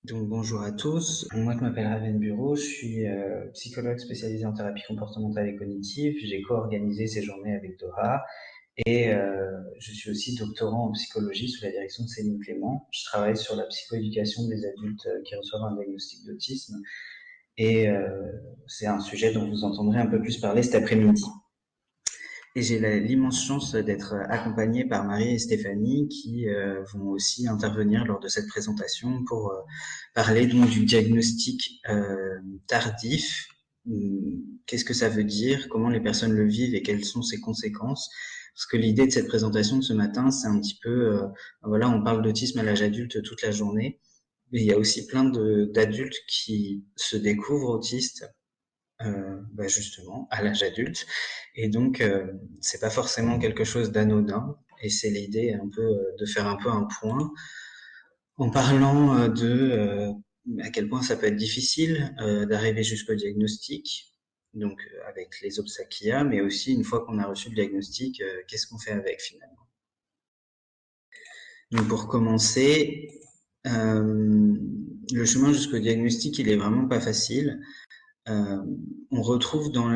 Donc bonjour à tous, moi je m'appelle Raven Bureau, je suis psychologue spécialisé en thérapie comportementale et cognitive. J'ai co-organisé ces journées avec Dora et je suis aussi doctorant en psychologie sous la direction de Céline Clément. Je travaille sur la psychoéducation des adultes qui reçoivent un diagnostic d'autisme et c'est un sujet dont vous entendrez un peu plus parler cet après-midi. Et j'ai l'immense chance d'être accompagné par Marie et Stéphanie qui vont aussi intervenir lors de cette présentation pour parler donc du diagnostic tardif. Qu'est-ce que ça veut dire? Comment les personnes le vivent et quelles sont ses conséquences? Parce que l'idée de cette présentation de ce matin, c'est un petit peu, voilà, on parle d'autisme à l'âge adulte toute la journée, mais il y a aussi plein d'adultes qui se découvrent autistes justement à l'âge adulte, et donc c'est pas forcément quelque chose d'anodin, et c'est l'idée un peu de faire un peu un point en parlant à quel point ça peut être difficile d'arriver jusqu'au diagnostic, donc avec les obstacles qu'il y a, mais aussi une fois qu'on a reçu le diagnostic, qu'est-ce qu'on fait avec finalement. Donc pour commencer, le chemin jusqu'au diagnostic, il est vraiment pas facile. Euh, on retrouve dans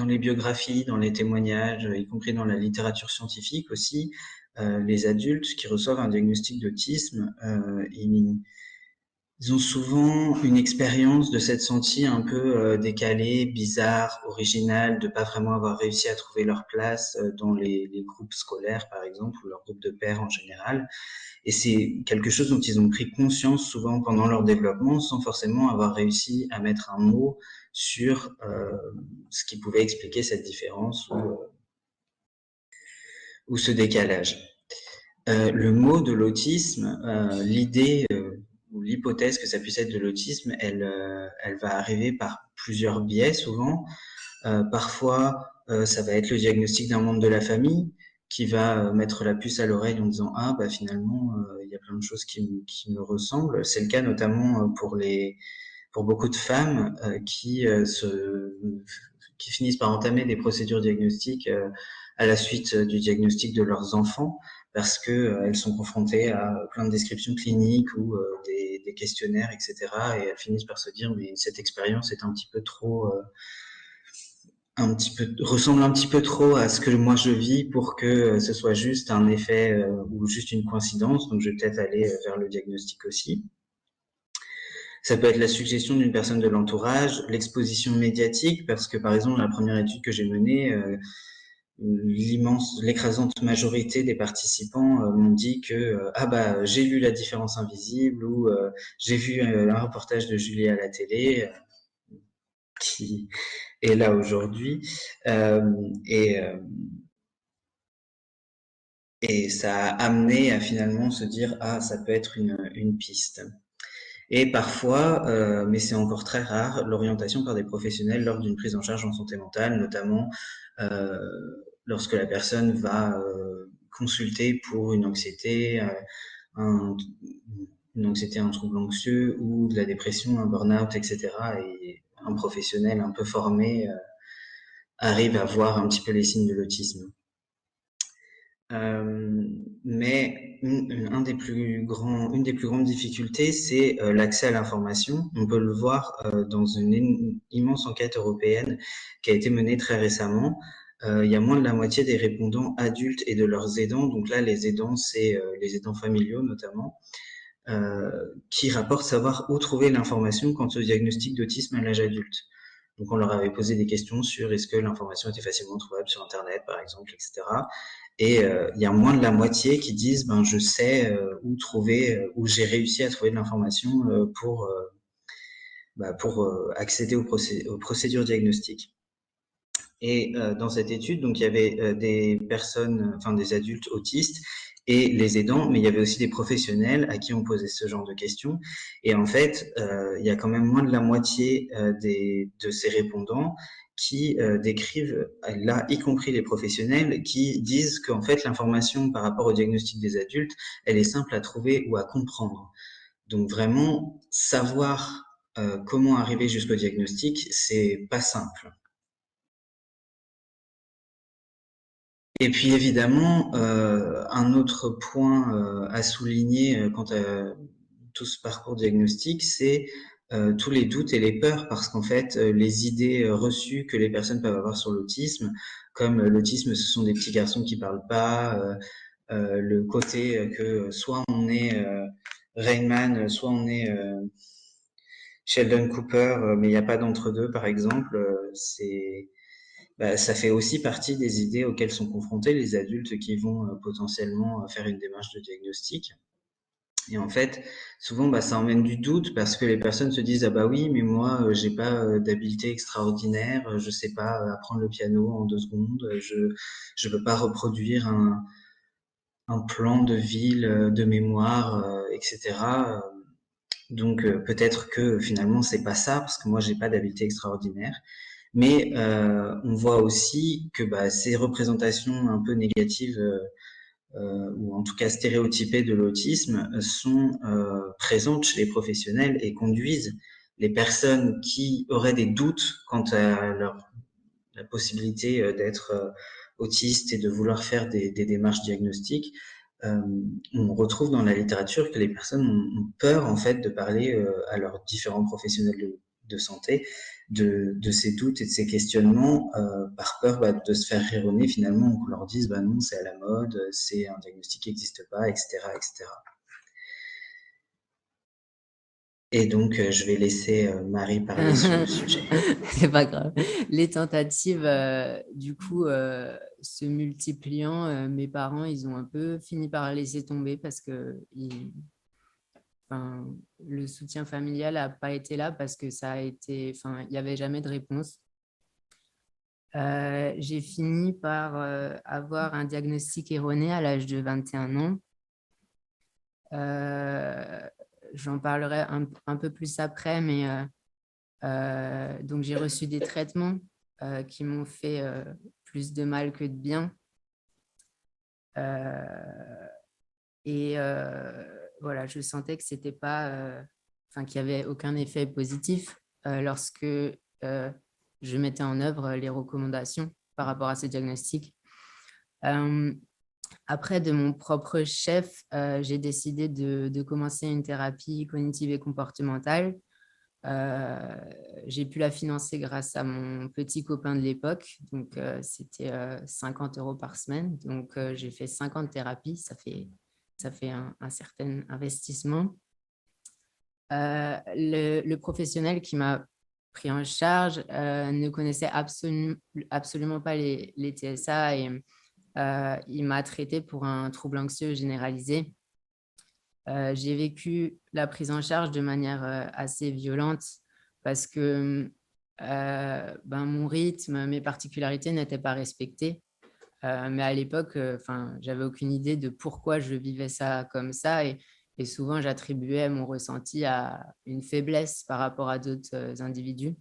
les biographies, dans les témoignages, y compris dans la littérature scientifique aussi, les adultes qui reçoivent un diagnostic d'autisme, ils ont souvent une expérience de s'être sentis un peu décalés, bizarres, originales, de pas vraiment avoir réussi à trouver leur place dans les groupes scolaires, par exemple, ou leur groupe de pairs en général. Et c'est quelque chose dont ils ont pris conscience souvent pendant leur développement, sans forcément avoir réussi à mettre un mot sur ce qui pouvait expliquer cette différence ou ce décalage. Le mot de l'autisme, l'idée ou l'hypothèse que ça puisse être de l'autisme, elle va arriver par plusieurs biais souvent. Parfois, ça va être le diagnostic d'un membre de la famille qui va mettre la puce à l'oreille en disant ah bah finalement il y a plein de choses qui me ressemblent. C'est le cas notamment pour beaucoup de femmes qui finissent par entamer des procédures diagnostiques à la suite du diagnostic de leurs enfants parce que elles sont confrontées à plein de descriptions cliniques ou des questionnaires, etc. Et elles finissent par se dire mais cette expérience est un petit peu trop ressemble un petit peu trop à ce que moi je vis pour que ce soit juste un effet ou juste une coïncidence. Donc je vais peut-être aller vers le diagnostic aussi. Ça peut être la suggestion d'une personne de l'entourage, l'exposition médiatique, parce que par exemple la première étude que j'ai menée, l'écrasante majorité des participants m'ont dit que ah bah j'ai lu La Différence Invisible ou j'ai vu un reportage de Julie à la télé qui est là aujourd'hui euh, et euh, et ça a amené à finalement se dire ah ça peut être une piste. Et parfois, mais c'est encore très rare, l'orientation par des professionnels lors d'une prise en charge en santé mentale, notamment euh, lorsque la personne va consulter pour un, une anxiété, un trouble anxieux ou de la dépression, un burn-out, etc. Et un professionnel un peu formé arrive à voir un petit peu les signes de l'autisme. Mais une des plus grandes difficultés, c'est l'accès à l'information. On peut le voir dans une immense enquête européenne qui a été menée très récemment. Il y a moins de la moitié des répondants adultes et de leurs aidants, donc là les aidants, c'est les aidants familiaux notamment, qui rapportent savoir où trouver l'information quant au diagnostic d'autisme à l'âge adulte. Donc on leur avait posé des questions sur est-ce que l'information était facilement trouvable sur Internet, par exemple, etc. Et il y a moins de la moitié qui disent ben je sais où trouver, où j'ai réussi à trouver de l'information pour accéder aux procédures diagnostiques. Et dans cette étude, donc il y avait des personnes, enfin des adultes autistes et les aidants, mais il y avait aussi des professionnels à qui on posait ce genre de questions. Et en fait, il y a quand même moins de la moitié de ces répondants qui décrivent, là, y compris les professionnels, qui disent qu'en fait l'information par rapport au diagnostic des adultes, elle est simple à trouver ou à comprendre. Donc vraiment, savoir comment arriver jusqu'au diagnostic, c'est pas simple. Et puis évidemment, un autre point à souligner tout ce parcours diagnostique, c'est tous les doutes et les peurs, parce qu'en fait, les idées reçues que les personnes peuvent avoir sur l'autisme, comme l'autisme, ce sont des petits garçons qui parlent pas, le côté que soit on est Rain Man, soit on est Sheldon Cooper, mais il n'y a pas d'entre-deux, par exemple, ça fait aussi partie des idées auxquelles sont confrontés les adultes qui vont potentiellement faire une démarche de diagnostic. Et en fait, souvent, ça emmène du doute parce que les personnes se disent ah bah oui, mais moi, j'ai pas d'habileté extraordinaire, je sais pas apprendre le piano en 2 secondes, je peux pas reproduire un plan de ville de mémoire, etc. Donc peut-être que finalement c'est pas ça parce que moi j'ai pas d'habileté extraordinaire. Mais on voit aussi que ces représentations un peu négatives ou en tout cas stéréotypées de l'autisme sont présentes chez les professionnels et conduisent les personnes qui auraient des doutes quant à la possibilité d'être autiste et de vouloir faire des démarches diagnostiques. On retrouve dans la littérature que les personnes ont peur en fait de parler à leurs différents professionnels de santé de ces doutes et de ces questionnements par peur de se faire erroner finalement, qu'on leur dise non, c'est à la mode, c'est un diagnostic qui n'existe pas, etc., etc. Et donc je vais laisser Marie parler sur le sujet. C'est pas grave. Les tentatives, du coup, se multipliant, mes parents, ils ont un peu fini par laisser tomber parce que le soutien familial n'a pas été là parce que il n'y avait jamais de réponse. J'ai fini par avoir un diagnostic erroné à l'âge de 21 ans. J'en parlerai un peu plus après, mais donc j'ai reçu des traitements qui m'ont fait plus de mal que de bien. Et voilà, je sentais que c'était pas, qu'il n'y avait aucun effet positif lorsque je mettais en œuvre les recommandations par rapport à ce diagnostic. Après, de mon propre chef, j'ai décidé de commencer une thérapie cognitive et comportementale. J'ai pu la financer grâce à mon petit copain de l'époque. Donc, c'était 50 € par semaine. Donc, j'ai fait 50 thérapies. Ça fait un certain investissement. Le professionnel qui m'a pris en charge ne connaissait absolument pas les TSA et il m'a traité pour un trouble anxieux généralisé. J'ai vécu la prise en charge de manière assez violente parce que mon rythme, mes particularités n'étaient pas respectées. Mais à l'époque, j'avais aucune idée de pourquoi je vivais ça comme ça. Et souvent, j'attribuais mon ressenti à une faiblesse par rapport à d'autres individus.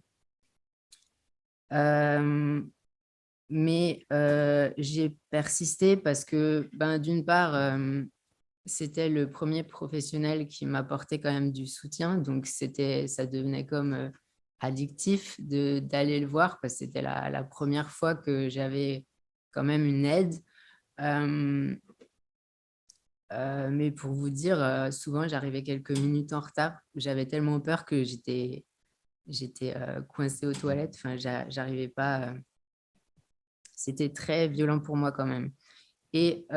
Mais j'ai persisté parce que, d'une part, c'était le premier professionnel qui m'apportait quand même du soutien. Donc, ça devenait comme addictif d'aller le voir parce que c'était la première fois que j'avais quand même une aide. Mais pour vous dire, souvent, j'arrivais quelques minutes en retard. J'avais tellement peur que j'étais coincée aux toilettes. J'arrivais pas. C'était très violent pour moi quand même. Et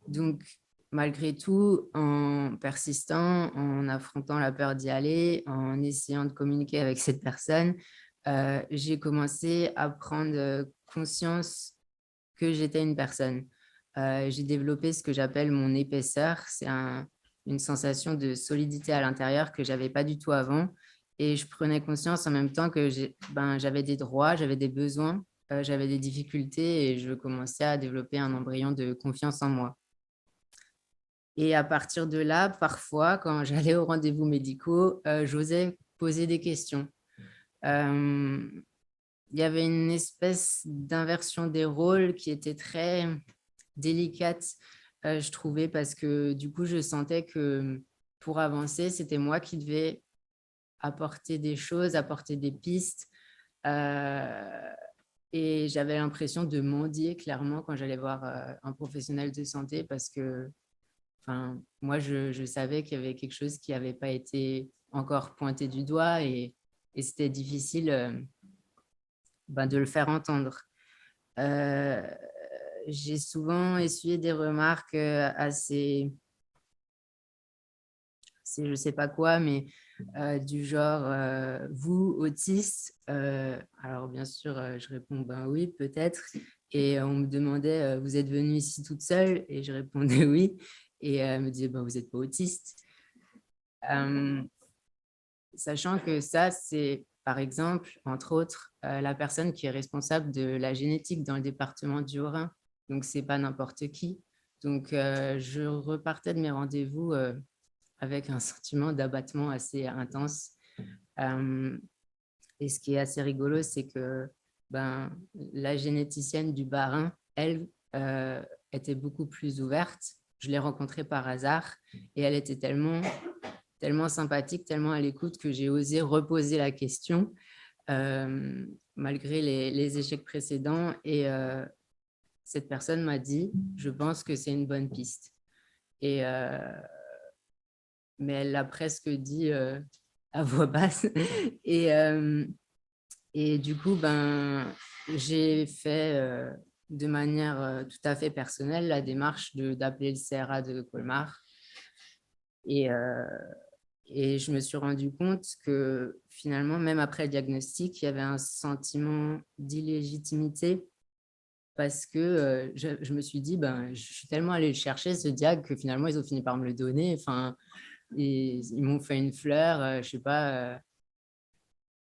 donc, malgré tout, en persistant, en affrontant la peur d'y aller, en essayant de communiquer avec cette personne, j'ai commencé à prendre conscience que j'étais une personne. J'ai développé ce que j'appelle mon épaisseur. C'est une sensation de solidité à l'intérieur que je n'avais pas du tout avant. Et je prenais conscience en même temps que j'avais des droits, j'avais des besoins, j'avais des difficultés et je commençais à développer un embryon de confiance en moi. Et à partir de là, parfois, quand j'allais aux rendez-vous médicaux, j'osais poser des questions. Il y avait une espèce d'inversion des rôles qui était très délicate, je trouvais, parce que du coup, je sentais que pour avancer, c'était moi qui devais apporter des choses, apporter des pistes. Et j'avais l'impression de mendier clairement quand j'allais voir un professionnel de santé parce que enfin, moi, je savais qu'il y avait quelque chose qui n'avait pas été encore pointé du doigt et c'était difficile ben, de le faire entendre. Euh, j'ai souvent essuyé des remarques assez, c'est je sais pas quoi, mais du genre, vous, autiste, alors bien sûr, je réponds, ben oui, peut-être. Et on me demandait, vous êtes venue ici toute seule? Et je répondais oui. Et elle me disait, ben, vous n'êtes pas autiste. Euh, Sachant que ça, c'est, par exemple, entre autres, la personne qui est responsable de la génétique dans le département du Haut-Rhin. Donc, c'est pas n'importe qui. Donc, je repartais de mes rendez-vous avec un sentiment d'abattement assez intense. Euh, et ce qui est assez rigolo, c'est que ben, la généticienne du Bas-Rhin, elle, était beaucoup plus ouverte. Je l'ai rencontrée par hasard et elle était tellement sympathique, tellement à l'écoute que j'ai osé reposer la question malgré les échecs précédents. Et cette personne m'a dit, je pense que c'est une bonne piste. Et, mais elle l'a presque dit à voix basse. Et, et du coup, ben, j'ai fait de manière tout à fait personnelle la démarche d'appeler le CRA de Colmar. Et, et je me suis rendu compte que finalement, même après le diagnostic, il y avait un sentiment d'illégitimité parce que je me suis dit, ben, je suis tellement allée le chercher, ce diag, que finalement, ils ont fini par me le donner. Enfin, ils m'ont fait une fleur, je sais pas.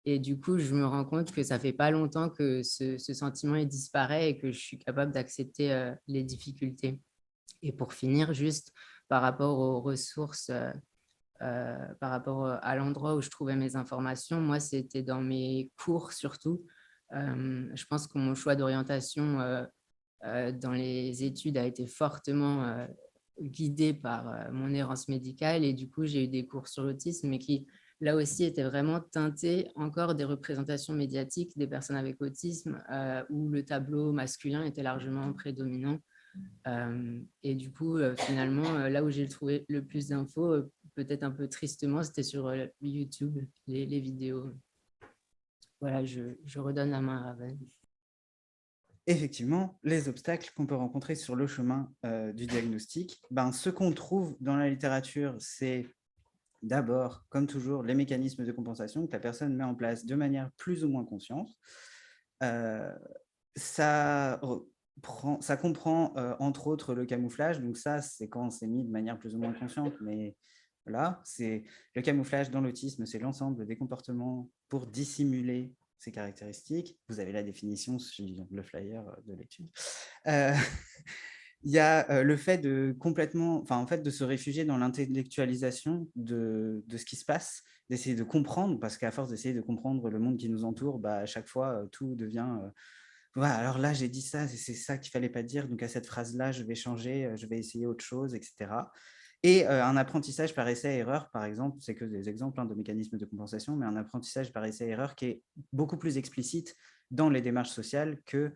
Et du coup, je me rends compte que ça fait pas longtemps que ce sentiment il disparaît et que je suis capable d'accepter les difficultés. Et pour finir, juste par rapport aux ressources, par rapport à l'endroit où je trouvais mes informations, moi, c'était dans mes cours surtout. Je pense que mon choix d'orientation dans les études a été fortement guidé par mon errance médicale et du coup, j'ai eu des cours sur l'autisme, mais qui, là aussi, étaient vraiment teintés encore des représentations médiatiques des personnes avec autisme où le tableau masculin était largement prédominant. Et du coup, finalement, là où j'ai trouvé le plus d'infos, peut-être un peu tristement, c'était sur YouTube, les vidéos. Voilà, je redonne la main à Raven. Effectivement, les obstacles qu'on peut rencontrer sur le chemin du diagnostic, ben, ce qu'on trouve dans la littérature, c'est d'abord, comme toujours, les mécanismes de compensation que la personne met en place de manière plus ou moins consciente. Ça comprend entre autres le camouflage, donc ça c'est quand c'est mis de manière plus ou moins consciente, mais voilà, c'est le camouflage dans l'autisme, c'est l'ensemble des comportements pour dissimuler ces caractéristiques. Vous avez la définition sur le flyer de l'étude. Il y a le fait de complètement, enfin en fait de se réfugier dans l'intellectualisation de ce qui se passe, d'essayer de comprendre, parce qu'à force d'essayer de comprendre le monde qui nous entoure, bah, à chaque fois tout devient voilà, alors là j'ai dit ça, c'est ça qu'il fallait pas dire, donc à cette phrase-là je vais changer, je vais essayer autre chose, etc. Et un apprentissage par essai-erreur, par exemple, c'est que des exemples de mécanismes de compensation, mais un apprentissage par essai-erreur qui est beaucoup plus explicite dans les démarches sociales que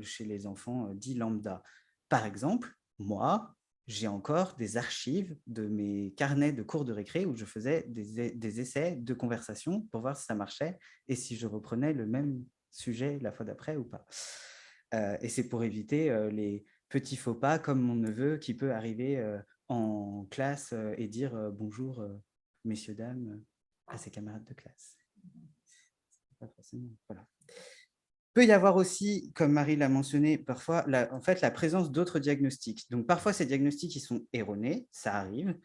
chez les enfants dits lambda. Par exemple, moi, j'ai encore des archives de mes carnets de cours de récré où je faisais des essais de conversation pour voir si ça marchait et si je reprenais le même sujet la fois d'après ou pas. Et c'est pour éviter les petits faux pas comme mon neveu qui peut arriver en classe et dire bonjour, messieurs, dames, à ses camarades de classe. Pas forcément, voilà. Peut y avoir aussi, comme Marie l'a mentionné, parfois en fait, la présence d'autres diagnostics. Donc parfois, ces diagnostics ils sont erronés, ça arrive,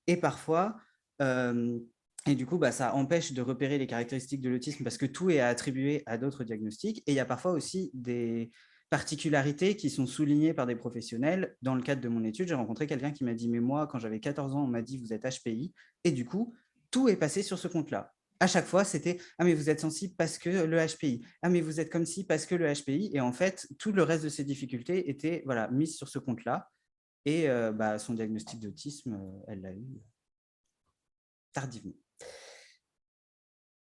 et parfois, et du coup, bah, ça empêche de repérer les caractéristiques de l'autisme parce que tout est attribué à d'autres diagnostics. Et il y a parfois aussi des particularités qui sont soulignées par des professionnels. Dans le cadre de mon étude, j'ai rencontré quelqu'un qui m'a dit, mais moi, quand j'avais 14 ans, on m'a dit, vous êtes HPI. Et du coup, tout est passé sur ce compte-là. À chaque fois, c'était ah mais vous êtes sensible parce que le HPI, ah mais vous êtes comme ci parce que le HPI, et en fait tout le reste de ces difficultés étaient voilà mises sur ce compte-là, et bah, son diagnostic d'autisme, elle l'a eu tardivement.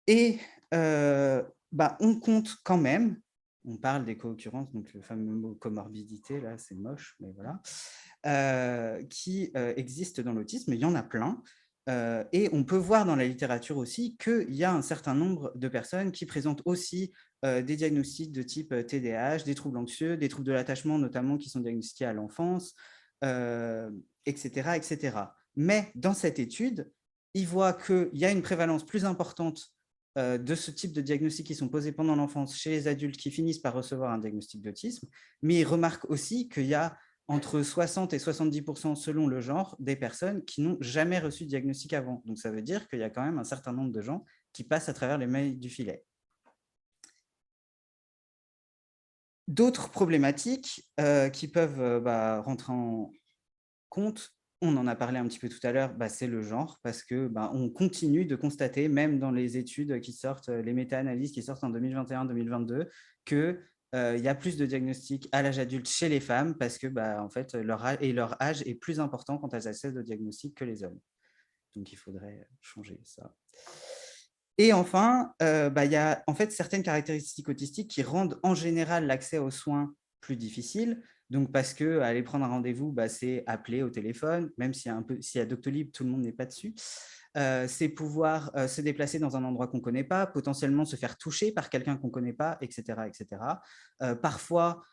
Et bah, on compte quand même on parle des co-occurrences, donc le fameux mot comorbidité, là, c'est moche, mais voilà, qui existent dans l'autisme. Il y en a plein. Et on peut voir dans la littérature aussi qu'il y a un certain nombre de personnes qui présentent aussi des diagnostics de type TDAH, des troubles anxieux, des troubles de l'attachement notamment qui sont diagnostiqués à l'enfance, etc., etc. Mais dans cette étude, ils voient qu'il y a une prévalence plus importante de ce type de diagnostics qui sont posés pendant l'enfance chez les adultes qui finissent par recevoir un diagnostic d'autisme, mais ils remarquent aussi qu'il y a entre 60 et 70% selon le genre des personnes qui n'ont jamais reçu de diagnostic avant. Donc ça veut dire qu'il y a quand même un certain nombre de gens qui passent à travers les mailles du filet. D'autres problématiques qui peuvent rentrer en compte, on en a parlé un petit peu tout à l'heure, c'est le genre, parce que on continue de constater, même dans les études qui sortent, les méta-analyses qui sortent en 2021-2022, qu'il y a plus de diagnostics à l'âge adulte chez les femmes, parce que en fait, leur âge est plus important quand elles accèdent au diagnostic que les hommes. Donc, il faudrait changer ça. Et enfin, il y a en fait certaines caractéristiques autistiques qui rendent en général l'accès aux soins plus difficile. Donc, parce qu'aller prendre un rendez-vous, c'est appeler au téléphone, même s'il y a Doctolib, tout le monde n'est pas dessus. C'est pouvoir se déplacer dans un endroit qu'on ne connaît pas, potentiellement se faire toucher par quelqu'un qu'on ne connaît pas, etc. etc. Parfois,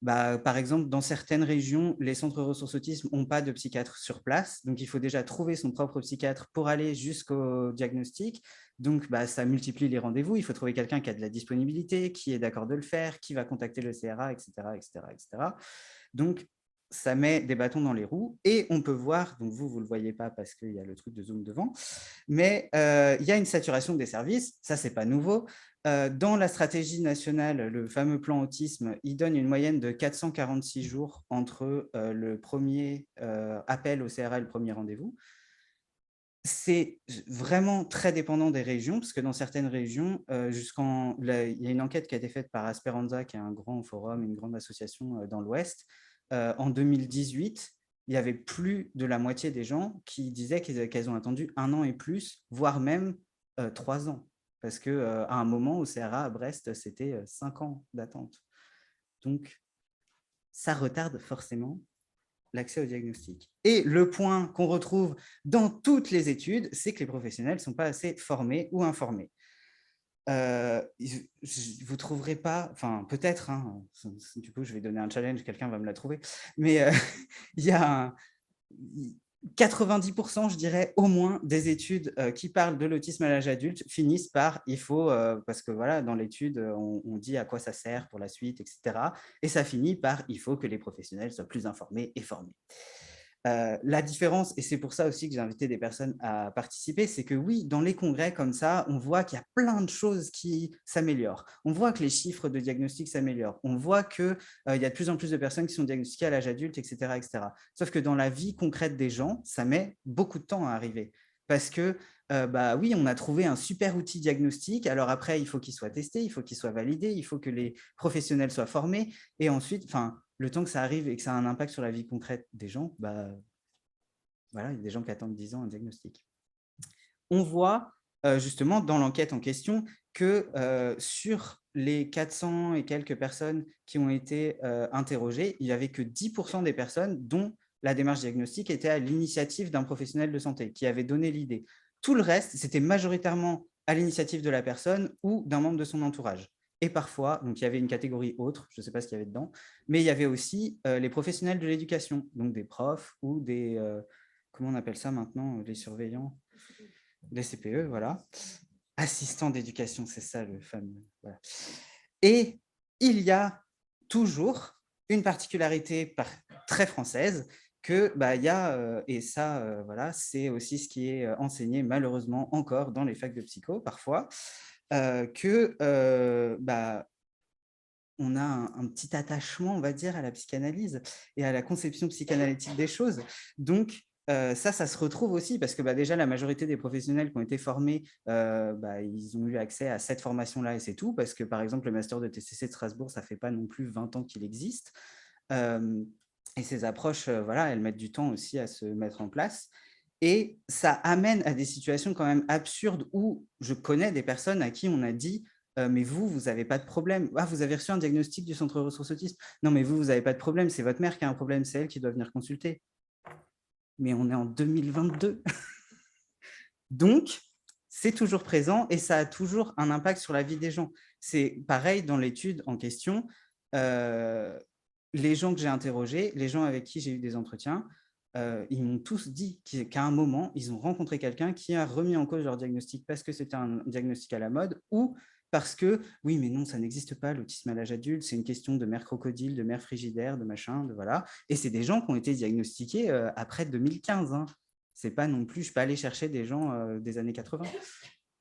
par exemple, dans certaines régions, les centres ressources autisme n'ont pas de psychiatre sur place. Donc, il faut déjà trouver son propre psychiatre pour aller jusqu'au diagnostic. Donc, ça multiplie les rendez-vous. Il faut trouver quelqu'un qui a de la disponibilité, qui est d'accord de le faire, qui va contacter le CRA, etc. etc., etc. Donc, ça met des bâtons dans les roues. Et on peut voir, donc vous ne le voyez pas parce qu'il y a le truc de Zoom devant, mais il y a une saturation des services. Ça, ce n'est pas nouveau. Dans la stratégie nationale, le fameux plan autisme, il donne une moyenne de 446 jours entre le premier appel au CRA et le premier rendez-vous. C'est vraiment très dépendant des régions, parce que dans certaines régions, il y a une enquête qui a été faite par Asperanza, qui est un grand forum, une grande association dans l'Ouest. En 2018, il y avait plus de la moitié des gens qui disaient qu'elles ont attendu 1 an et plus, voire même 3 ans. Parce qu'à un moment, au CRA à Brest, c'était 5 ans d'attente. Donc, ça retarde forcément l'accès au diagnostic. Et le point qu'on retrouve dans toutes les études, c'est que les professionnels ne sont pas assez formés ou informés. Vous ne trouverez pas, enfin peut-être, du coup je vais donner un challenge, quelqu'un va me la trouver, mais il y a 90%, je dirais, au moins, des études qui parlent de l'autisme à l'âge adulte finissent par « il faut parce que voilà, dans l'étude, on dit à quoi ça sert pour la suite, etc. Et ça finit par « il faut que les professionnels soient plus informés et formés ». La différence, et c'est pour ça aussi que j'ai invité des personnes à participer, c'est que oui, dans les congrès comme ça, on voit qu'il y a plein de choses qui s'améliorent. On voit que les chiffres de diagnostic s'améliorent. On voit qu'il y a de plus en plus de personnes qui sont diagnostiquées à l'âge adulte, etc., etc. Sauf que dans la vie concrète des gens, ça met beaucoup de temps à arriver. Parce que, oui, on a trouvé un super outil diagnostique. Alors après, il faut qu'il soit testé, il faut qu'il soit validé, il faut que les professionnels soient formés. Et ensuite, le temps que ça arrive et que ça a un impact sur la vie concrète des gens, voilà, il y a des gens qui attendent 10 ans un diagnostic. On voit justement dans l'enquête en question que sur les 400 et quelques personnes qui ont été interrogées, il n'y avait que 10% des personnes dont la démarche diagnostique était à l'initiative d'un professionnel de santé qui avait donné l'idée. Tout le reste, c'était majoritairement à l'initiative de la personne ou d'un membre de son entourage. Et parfois, donc il y avait une catégorie autre, je ne sais pas ce qu'il y avait dedans, mais il y avait aussi les professionnels de l'éducation, donc des profs ou des, comment on appelle ça maintenant, les surveillants, les CPE, voilà. Assistants d'éducation, c'est ça le fameux. Voilà. Et il y a toujours une particularité très française que il y a, et ça, voilà, c'est aussi ce qui est enseigné malheureusement encore dans les facs de psycho parfois, que on a un petit attachement, on va dire, à la psychanalyse et à la conception psychanalytique des choses. Donc, ça se retrouve aussi parce que déjà, la majorité des professionnels qui ont été formés, ils ont eu accès à cette formation-là et c'est tout. Parce que, par exemple, le master de TCC de Strasbourg, ça ne fait pas non plus 20 ans qu'il existe. Et ces approches, voilà, elles mettent du temps aussi à se mettre en place. Et ça amène à des situations quand même absurdes où je connais des personnes à qui on a dit mais vous n'avez pas de problème. Ah, vous avez reçu un diagnostic du centre ressources autisme. Non, mais vous n'avez pas de problème. C'est votre mère qui a un problème. C'est elle qui doit venir consulter. Mais on est en 2022. Donc, c'est toujours présent et ça a toujours un impact sur la vie des gens. C'est pareil dans l'étude en question. Les gens que j'ai interrogés, les gens avec qui j'ai eu des entretiens, ils m'ont tous dit qu'à un moment, ils ont rencontré quelqu'un qui a remis en cause leur diagnostic parce que c'était un diagnostic à la mode ou parce que, oui, mais non, ça n'existe pas, l'autisme à l'âge adulte, c'est une question de mère crocodile, de mère frigidaire, de machin, de voilà. Et c'est des gens qui ont été diagnostiqués après 2015. Hein. C'est pas non plus, je peux aller chercher des gens des années 80.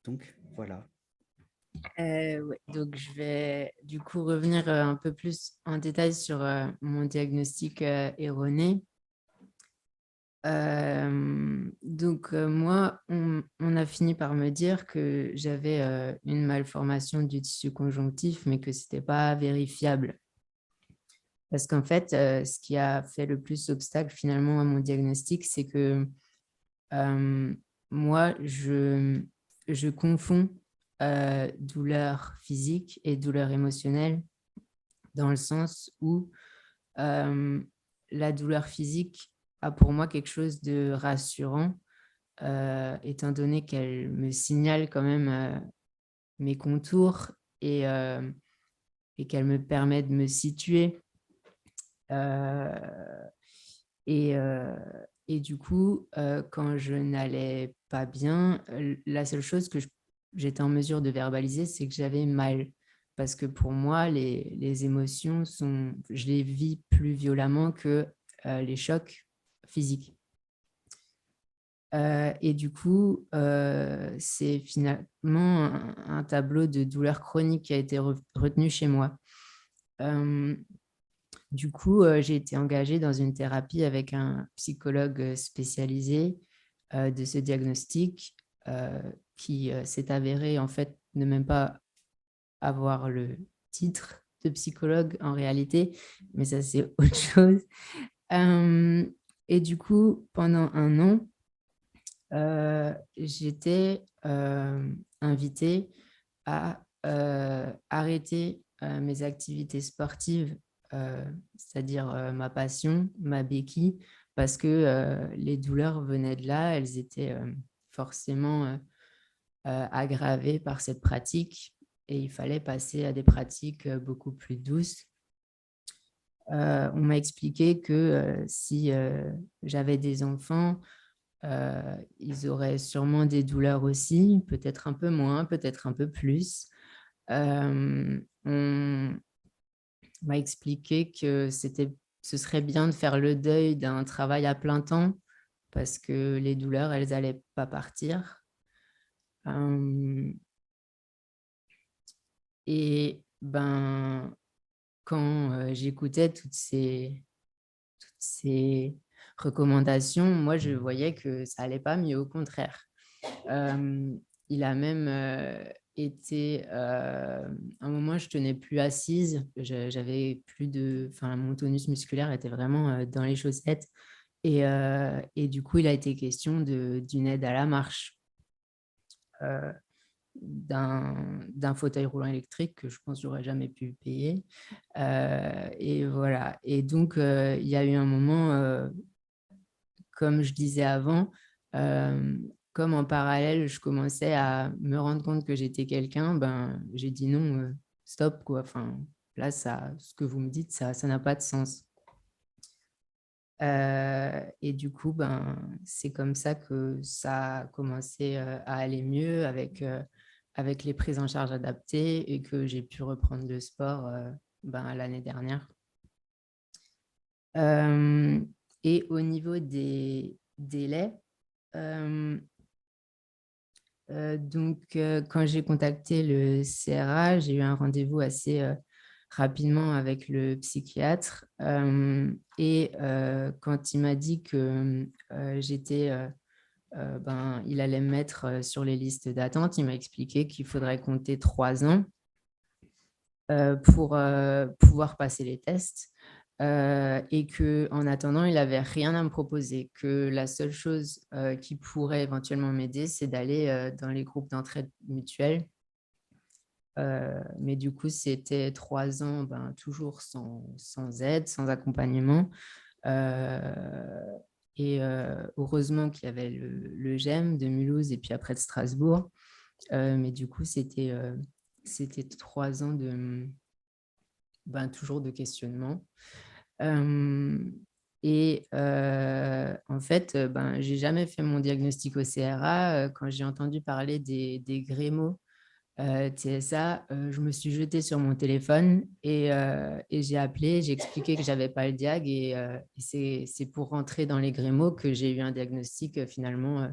Donc, voilà. Ouais, donc, je vais du coup revenir un peu plus en détail sur mon diagnostic erroné. Donc, moi, on a fini par me dire que j'avais une malformation du tissu conjonctif, mais que ce n'était pas vérifiable. Parce qu'en fait, ce qui a fait le plus obstacle finalement à mon diagnostic, c'est que moi, je confonds douleur physique et douleur émotionnelle dans le sens où la douleur physique a pour moi quelque chose de rassurant, étant donné qu'elle me signale quand même mes contours et qu'elle me permet de me situer. Et du coup, quand je n'allais pas bien, la seule chose que j'étais en mesure de verbaliser, c'est que j'avais mal. Parce que pour moi, les émotions, je les vis plus violemment que les chocs physiques. Et du coup, c'est finalement un tableau de douleur chronique qui a été retenu chez moi. Du coup, j'ai été engagée dans une thérapie avec un psychologue spécialisé de ce diagnostic qui s'est avéré en fait ne même pas avoir le titre de psychologue en réalité, mais ça c'est autre chose. Et du coup, pendant un an, j'étais invitée à arrêter mes activités sportives, c'est-à-dire ma passion, ma béquille, parce que les douleurs venaient de là, elles étaient forcément aggravées par cette pratique et il fallait passer à des pratiques beaucoup plus douces. On m'a expliqué que si j'avais des enfants, ils auraient sûrement des douleurs aussi, peut-être un peu moins, peut-être un peu plus. On m'a expliqué que ce serait bien de faire le deuil d'un travail à plein temps parce que les douleurs, elles n'allaient pas partir. Et ben, quand j'écoutais toutes ces recommandations, moi, je voyais que ça n'allait pas mieux, au contraire. Il a même été... un moment, je tenais plus assise. J'avais plus de... Enfin, mon tonus musculaire était vraiment dans les chaussettes. Et du coup, il a été question d'une aide à la marche, d'un fauteuil roulant électrique que je pense que j'aurais jamais pu payer. Et voilà. Et donc, il y a eu un moment, comme je disais avant, comme en parallèle, je commençais à me rendre compte que j'étais quelqu'un, ben, j'ai dit non, stop, quoi. Enfin, là, ce que vous me dites, ça n'a pas de sens. Et du coup, ben, c'est comme ça que ça a commencé à aller mieux avec les prises en charge adaptées et que j'ai pu reprendre le sport ben, l'année dernière. Et au niveau des délais, donc, quand j'ai contacté le CRA, j'ai eu un rendez-vous assez rapidement avec le psychiatre. Et quand il m'a dit que il allait me mettre sur les listes d'attente, il m'a expliqué qu'il faudrait compter 3 ans pour pouvoir passer les tests. Et qu'en attendant, il n'avait rien à me proposer, que la seule chose qui pourrait éventuellement m'aider, c'est d'aller dans les groupes d'entraide mutuelle Mais du coup, c'était 3 ans, toujours sans aide, sans accompagnement. Et heureusement qu'il y avait le GEM de Mulhouse et puis après de Strasbourg. Mais du coup, c'était 3 ans toujours de questionnement. En fait, j'ai jamais fait mon diagnostic au CRA. Quand j'ai entendu parler des Grémo TSA, je me suis jetée sur mon téléphone et j'ai appelé, j'ai expliqué que j'avais pas le diag et c'est pour rentrer dans les Grémo que j'ai eu un diagnostic finalement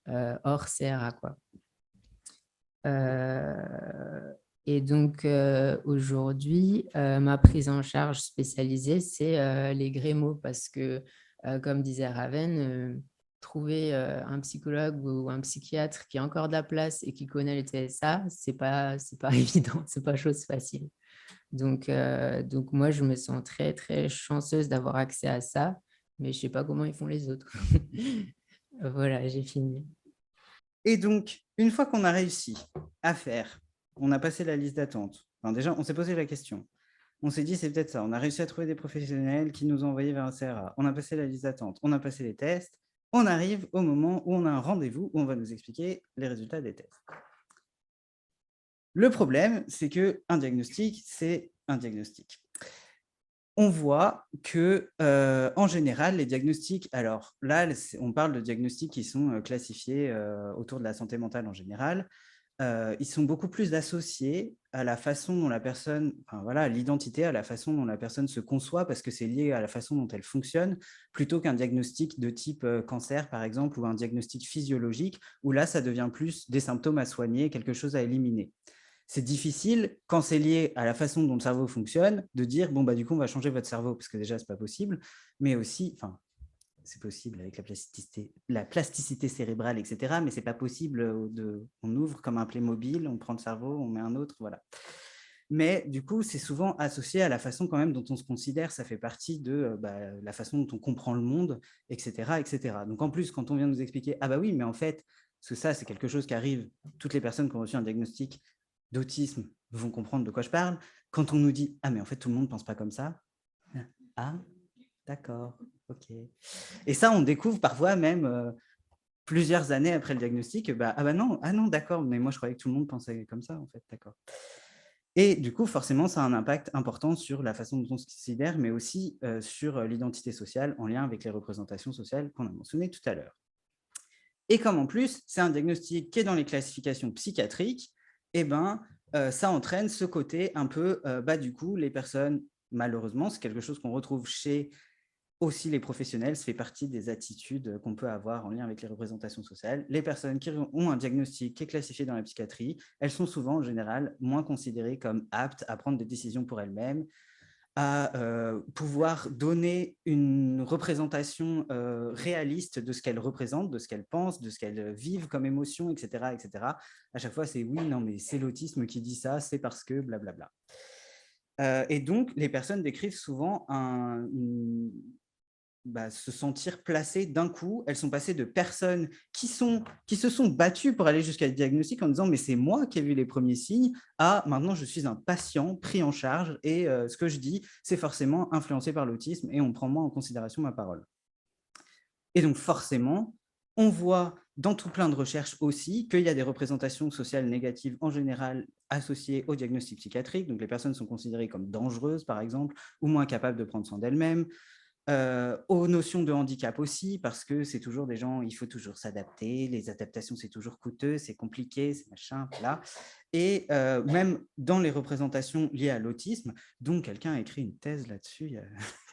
hors CRA, quoi. Et donc, aujourd'hui, ma prise en charge spécialisée, c'est les Grémo parce que, comme disait Ravenne, trouver un psychologue ou un psychiatre qui a encore de la place et qui connaît les TSA, c'est pas évident, c'est pas chose facile. Donc moi, je me sens très, très chanceuse d'avoir accès à ça, mais je sais pas comment ils font les autres. Voilà, j'ai fini. Et donc, une fois qu'on a réussi à faire, on a passé la liste d'attente. Enfin, déjà, on s'est posé la question. On s'est dit, c'est peut-être ça. On a réussi à trouver des professionnels qui nous ont envoyés vers un CRA. On a passé la liste d'attente. On a passé les tests. On arrive au moment où on a un rendez-vous où on va nous expliquer les résultats des tests. Le problème, c'est qu'un diagnostic, c'est un diagnostic. On voit que, en général, les diagnostics, alors là, on parle de diagnostics qui sont classifiés autour de la santé mentale en général. Ils sont beaucoup plus associés à la façon dont la personne, enfin voilà, à l'identité, à la façon dont la personne se conçoit, parce que c'est lié à la façon dont elle fonctionne, plutôt qu'un diagnostic de type cancer, par exemple, ou un diagnostic physiologique, où là, ça devient plus des symptômes à soigner, quelque chose à éliminer. C'est difficile, quand c'est lié à la façon dont le cerveau fonctionne, de dire, bon, bah, du coup, on va changer votre cerveau, parce que déjà, ce n'est pas possible, mais aussi, enfin, c'est possible avec la plasticité cérébrale, etc., mais ce n'est pas possible, on ouvre comme un Playmobil, on prend le cerveau, on met un autre, voilà. Mais du coup, c'est souvent associé à la façon quand même dont on se considère, ça fait partie de la façon dont on comprend le monde, etc., etc. Donc en plus, quand on vient nous expliquer, ah bah oui, mais en fait, parce que ça, c'est quelque chose qui arrive, toutes les personnes qui ont reçu un diagnostic d'autisme vont comprendre de quoi je parle. Quand on nous dit, ah mais en fait, tout le monde ne pense pas comme ça. Ah, d'accord, ok. Et ça, on découvre parfois même plusieurs années après le diagnostic, ah bah non, ah non, d'accord, mais moi je croyais que tout le monde pensait comme ça, en fait, d'accord. Et du coup, forcément, ça a un impact important sur la façon dont on se considère, mais aussi sur l'identité sociale en lien avec les représentations sociales qu'on a mentionnées tout à l'heure. Et comme en plus, c'est un diagnostic qui est dans les classifications psychiatriques, eh ben, ça entraîne ce côté un peu, du coup, les personnes, malheureusement, c'est quelque chose qu'on retrouve chez aussi les professionnels, ça fait partie des attitudes qu'on peut avoir en lien avec les représentations sociales. Les personnes qui ont un diagnostic qui est classifié dans la psychiatrie, elles sont souvent, en général, moins considérées comme aptes à prendre des décisions pour elles-mêmes, à pouvoir donner une représentation réaliste de ce qu'elles représentent, de ce qu'elles pensent, de ce qu'elles vivent comme émotion, etc., etc. À chaque fois, c'est oui, non, mais c'est l'autisme qui dit ça, c'est parce que blablabla. Et donc, les personnes décrivent souvent se sentir placées d'un coup. Elles sont passées de personnes qui se sont battues pour aller jusqu'à le diagnostic en disant « mais c'est moi qui ai vu les premiers signes » à « maintenant je suis un patient pris en charge et ce que je dis, c'est forcément influencé par l'autisme et on prend moins en considération ma parole ». Et donc forcément, on voit dans tout plein de recherches aussi qu'il y a des représentations sociales négatives en général associées au diagnostic psychiatrique. Donc les personnes sont considérées comme dangereuses, par exemple, ou moins capables de prendre soin d'elles-mêmes. Aux notions de handicap aussi, parce que c'est toujours des gens, il faut toujours s'adapter, les adaptations c'est toujours coûteux, c'est compliqué, c'est machin, voilà. Et même dans les représentations liées à l'autisme, dont quelqu'un a écrit une thèse là-dessus il y a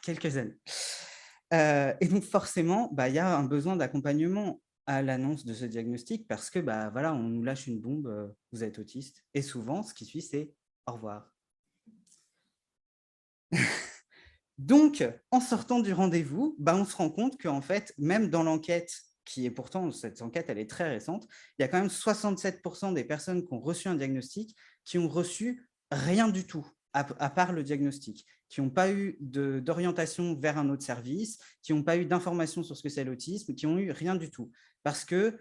quelques années. Et donc forcément, il y a un besoin d'accompagnement à l'annonce de ce diagnostic, parce que voilà, on nous lâche une bombe, vous êtes autiste, et souvent ce qui suit c'est au revoir. Donc, en sortant du rendez-vous, on se rend compte qu'en fait, même dans l'enquête, qui est pourtant, cette enquête, elle est très récente, il y a quand même 67% des personnes qui ont reçu un diagnostic qui ont reçu rien du tout, à part le diagnostic, qui n'ont pas eu d'orientation vers un autre service, qui n'ont pas eu d'informations sur ce que c'est l'autisme, qui n'ont eu rien du tout. Parce que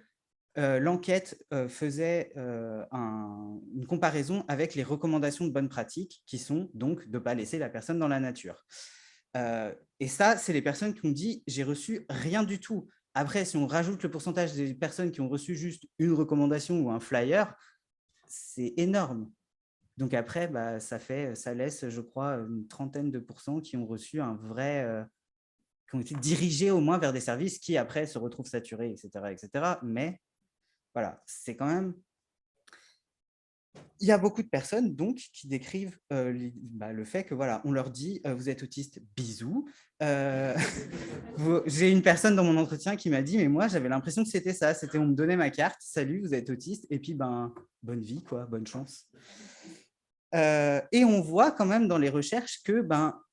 l'enquête faisait une comparaison avec les recommandations de bonne pratique, qui sont donc de ne pas laisser la personne dans la nature. Et ça, c'est les personnes qui ont dit « j'ai reçu rien du tout ». Après, si on rajoute le pourcentage des personnes qui ont reçu juste une recommandation ou un flyer, c'est énorme. Donc après, ça laisse, je crois, une trentaine de pourcents qui ont reçu un vrai... qui ont été dirigés au moins vers des services qui, après, se retrouvent saturés, etc. etc. Mais voilà, c'est quand même... Il y a beaucoup de personnes donc qui décrivent le fait que voilà, on leur dit vous êtes autiste, bisous. J'ai une personne dans mon entretien qui m'a dit mais moi j'avais l'impression que c'était ça, c'était on me donnait ma carte, salut vous êtes autiste et puis bonne vie quoi, bonne chance. Et on voit quand même dans les recherches que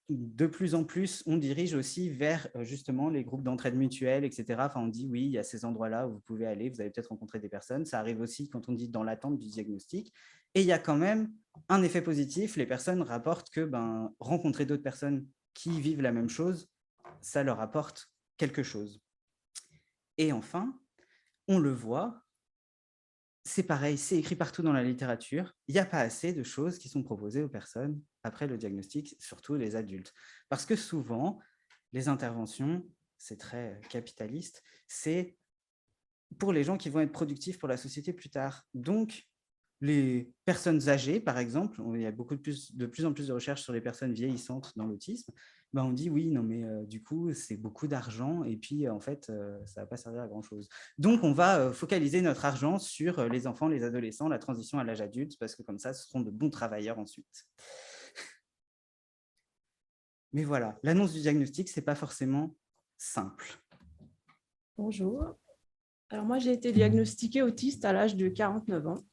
de plus en plus, on dirige aussi vers justement les groupes d'entraide mutuelle, etc. Enfin, on dit oui, il y a ces endroits-là où vous pouvez aller, vous allez peut-être rencontrer des personnes. Ça arrive aussi quand on dit dans l'attente du diagnostic. Et il y a quand même un effet positif. Les personnes rapportent que rencontrer d'autres personnes qui vivent la même chose, ça leur apporte quelque chose. Et enfin, on le voit, c'est pareil, c'est écrit partout dans la littérature. Il n'y a pas assez de choses qui sont proposées aux personnes après le diagnostic, surtout les adultes. Parce que souvent, les interventions, c'est très capitaliste, c'est pour les gens qui vont être productifs pour la société plus tard. Donc, les personnes âgées, par exemple, il y a de plus en plus de recherches sur les personnes vieillissantes dans l'autisme, on dit oui, non mais du coup, c'est beaucoup d'argent et puis en fait, ça ne va pas servir à grand-chose. Donc, on va focaliser notre argent sur les enfants, les adolescents, la transition à l'âge adulte, parce que comme ça, ce seront de bons travailleurs ensuite. Mais voilà, l'annonce du diagnostic, ce n'est pas forcément simple. Bonjour. Alors moi, j'ai été diagnostiquée autiste à l'âge de 49 ans.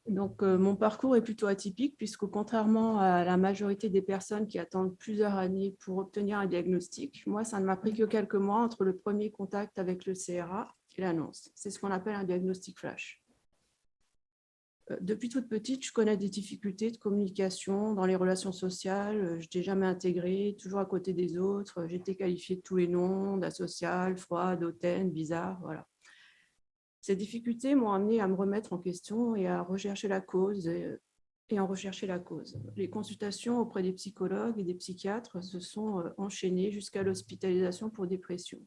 Donc, mon parcours est plutôt atypique puisque contrairement à la majorité des personnes qui attendent plusieurs années pour obtenir un diagnostic, moi, ça ne m'a pris que quelques mois entre le premier contact avec le CRA et l'annonce. C'est ce qu'on appelle un diagnostic flash. Depuis toute petite, je connais des difficultés de communication dans les relations sociales. Je n'étais jamais intégrée, toujours à côté des autres. J'étais qualifiée de tous les noms, d'asociale, froide, hautaine, bizarre, voilà. Ces difficultés m'ont amenée à me remettre en question et à rechercher la cause et en rechercher la cause. Les consultations auprès des psychologues et des psychiatres se sont enchaînées jusqu'à l'hospitalisation pour dépression,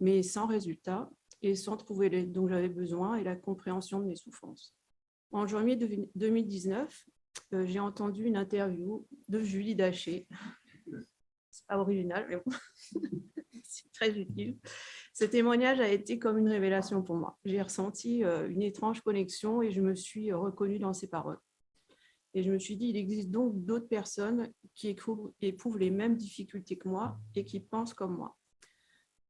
mais sans résultat et sans trouver l'aide dont j'avais besoin et la compréhension de mes souffrances. En janvier 2019, j'ai entendu une interview de Julie Daché. C'est pas original, mais bon, c'est très utile. Ce témoignage a été comme une révélation pour moi. J'ai ressenti une étrange connexion et je me suis reconnue dans ses paroles. Et je me suis dit, il existe donc d'autres personnes qui éprouvent les mêmes difficultés que moi et qui pensent comme moi.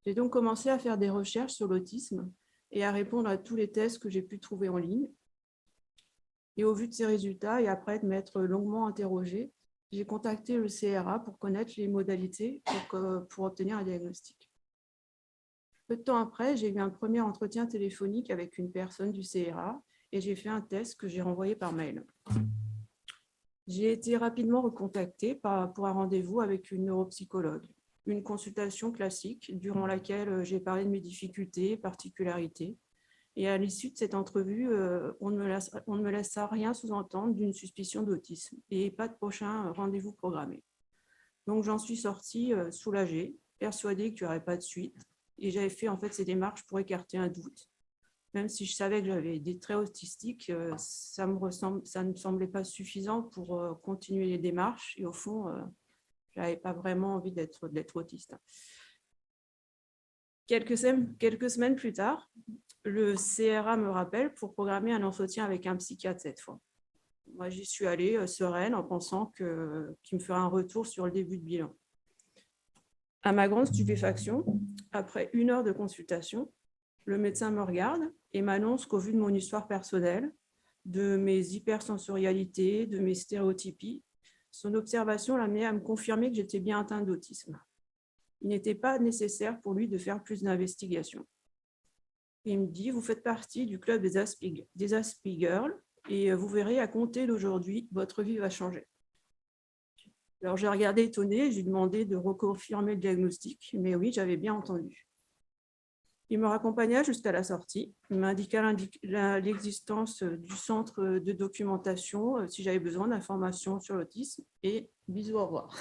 J'ai donc commencé à faire des recherches sur l'autisme et à répondre à tous les tests que j'ai pu trouver en ligne. Et au vu de ces résultats et après de m'être longuement interrogée, j'ai contacté le CRA pour connaître les modalités pour obtenir un diagnostic. Peu de temps après, j'ai eu un premier entretien téléphonique avec une personne du CRA et j'ai fait un test que j'ai renvoyé par mail. J'ai été rapidement recontactée pour un rendez-vous avec une neuropsychologue. Une consultation classique durant laquelle j'ai parlé de mes difficultés, particularités. Et à l'issue de cette entrevue, on ne me laissa rien sous-entendre d'une suspicion d'autisme et pas de prochain rendez-vous programmé. Donc, j'en suis sortie soulagée, persuadée qu'il n'y aurait pas de suite. Et j'avais fait en fait ces démarches pour écarter un doute. Même si je savais que j'avais des traits autistiques, ça ne me semblait pas suffisant pour continuer les démarches. Et au fond, je n'avais pas vraiment envie d'être autiste. Quelques semaines plus tard, le CRA me rappelle pour programmer un entretien avec un psychiatre cette fois. Moi, j'y suis allée sereine en pensant qu'il me ferait un retour sur le début de bilan. À ma grande stupéfaction, après 1 heure de consultation, le médecin me regarde et m'annonce qu'au vu de mon histoire personnelle, de mes hypersensorialités, de mes stéréotypies, son observation l'amenait à me confirmer que j'étais bien atteinte d'autisme. Il n'était pas nécessaire pour lui de faire plus d'investigations. Il me dit, vous faites partie du club des Asperger et vous verrez, à compter d'aujourd'hui, votre vie va changer. Alors, j'ai regardé étonnée, j'ai demandé de reconfirmer le diagnostic, mais oui, j'avais bien entendu. Il me raccompagna jusqu'à la sortie. Il m'indiqua l'existence du centre de documentation si j'avais besoin d'informations sur l'autisme. Et bisous, au revoir.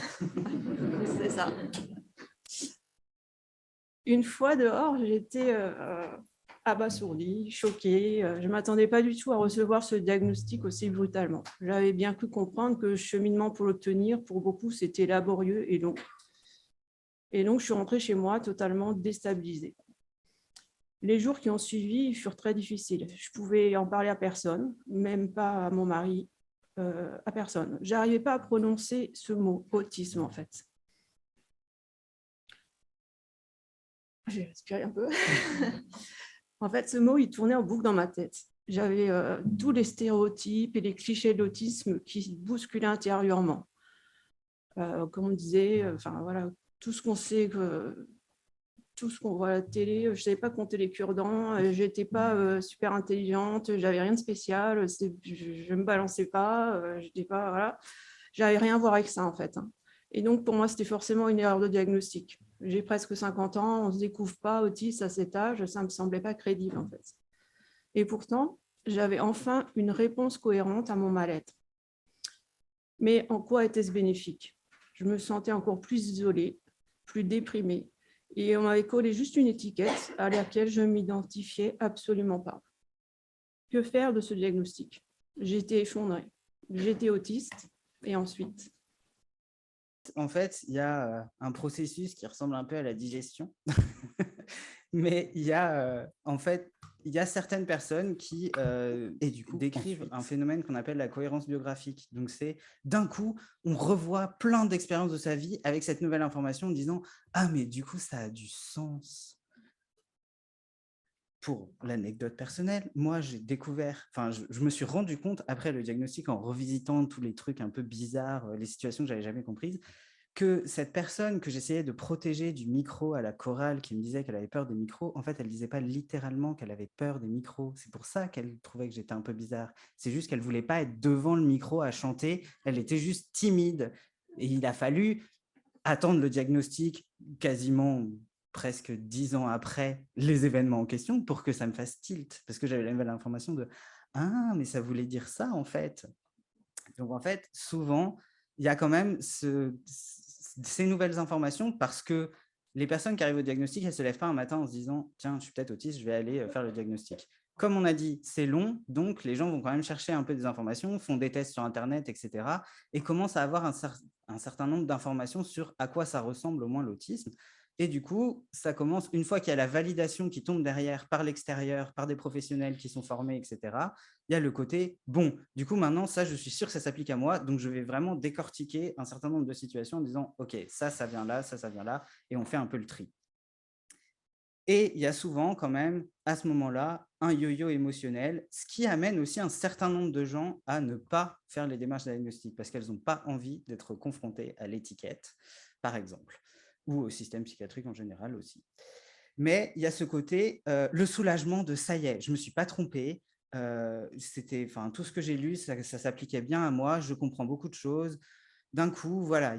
C'est ça. Une fois dehors, j'étais abasourdie, choquée. Je ne m'attendais pas du tout à recevoir ce diagnostic aussi brutalement. J'avais bien cru comprendre que le cheminement pour l'obtenir, pour beaucoup, c'était laborieux et long. Et donc, je suis rentrée chez moi totalement déstabilisée. Les jours qui ont suivi furent très difficiles. Je pouvais en parler à personne, même pas à mon mari, à personne. Je n'arrivais pas à prononcer ce mot, autisme, en fait. J'ai respiré un peu. En fait, ce mot, il tournait en boucle dans ma tête. J'avais tous les stéréotypes et les clichés de l'autisme qui bousculaient intérieurement. Comme on disait, voilà, tout ce qu'on sait, tout ce qu'on voit à la télé, je ne savais pas compter les cure-dents, je n'étais pas super intelligente, j'avais rien de spécial, je ne me balançais pas, j'étais pas, voilà. J'avais rien à voir avec ça, en fait. Et donc, pour moi, c'était forcément une erreur de diagnostic. J'ai presque 50 ans, on ne se découvre pas autiste à cet âge, ça ne me semblait pas crédible, en fait. Et pourtant, j'avais enfin une réponse cohérente à mon mal-être. Mais en quoi était-ce bénéfique? Je me sentais encore plus isolée, plus déprimée, et on m'avait collé juste une étiquette à laquelle je ne m'identifiais absolument pas. Que faire de ce diagnostic? J'étais effondrée. J'étais autiste, et ensuite? En fait, il y a un processus qui ressemble un peu à la digestion, mais il y a en fait, il y a certaines personnes qui et du coup, décrivent un phénomène qu'on appelle la cohérence biographique. Donc, c'est d'un coup, on revoit plein d'expériences de sa vie avec cette nouvelle information en disant « Ah, mais du coup, ça a du sens ». Pour l'anecdote personnelle, moi, j'ai découvert, je me suis rendu compte après le diagnostic en revisitant tous les trucs un peu bizarres, les situations que j'avais jamais comprises, que cette personne que j'essayais de protéger du micro à la chorale, qui me disait qu'elle avait peur des micros, en fait, elle ne disait pas littéralement qu'elle avait peur des micros. C'est pour ça qu'elle trouvait que j'étais un peu bizarre. C'est juste qu'elle ne voulait pas être devant le micro à chanter. Elle était juste timide. Et il a fallu attendre le diagnostic quasiment presque 10 ans après les événements en question pour que ça me fasse tilt. Parce que j'avais la nouvelle information de « Ah, mais ça voulait dire ça, en fait ». Donc, en fait, souvent, il y a quand même ces nouvelles informations parce que les personnes qui arrivent au diagnostic, elles ne se lèvent pas un matin en se disant « Tiens, je suis peut-être autiste, je vais aller faire le diagnostic ». Comme on a dit, c'est long, donc les gens vont quand même chercher un peu des informations, font des tests sur Internet, etc. et commencent à avoir un certain nombre d'informations sur à quoi ça ressemble au moins l'autisme. Et du coup, ça commence, une fois qu'il y a la validation qui tombe derrière par l'extérieur, par des professionnels qui sont formés, etc., il y a le côté, bon, du coup, maintenant, ça, je suis sûr que ça s'applique à moi, donc je vais vraiment décortiquer un certain nombre de situations en disant, OK, ça vient là, ça vient là, et on fait un peu le tri. Et il y a souvent quand même, à ce moment-là, un yo-yo émotionnel, ce qui amène aussi un certain nombre de gens à ne pas faire les démarches diagnostiques parce qu'elles n'ont pas envie d'être confrontées à l'étiquette, par exemple, ou au système psychiatrique en général aussi. Mais il y a ce côté, le soulagement de « ça y est, je ne me suis pas trompée ». Tout ce que j'ai lu, ça s'appliquait bien à moi, je comprends beaucoup de choses. D'un coup, voilà,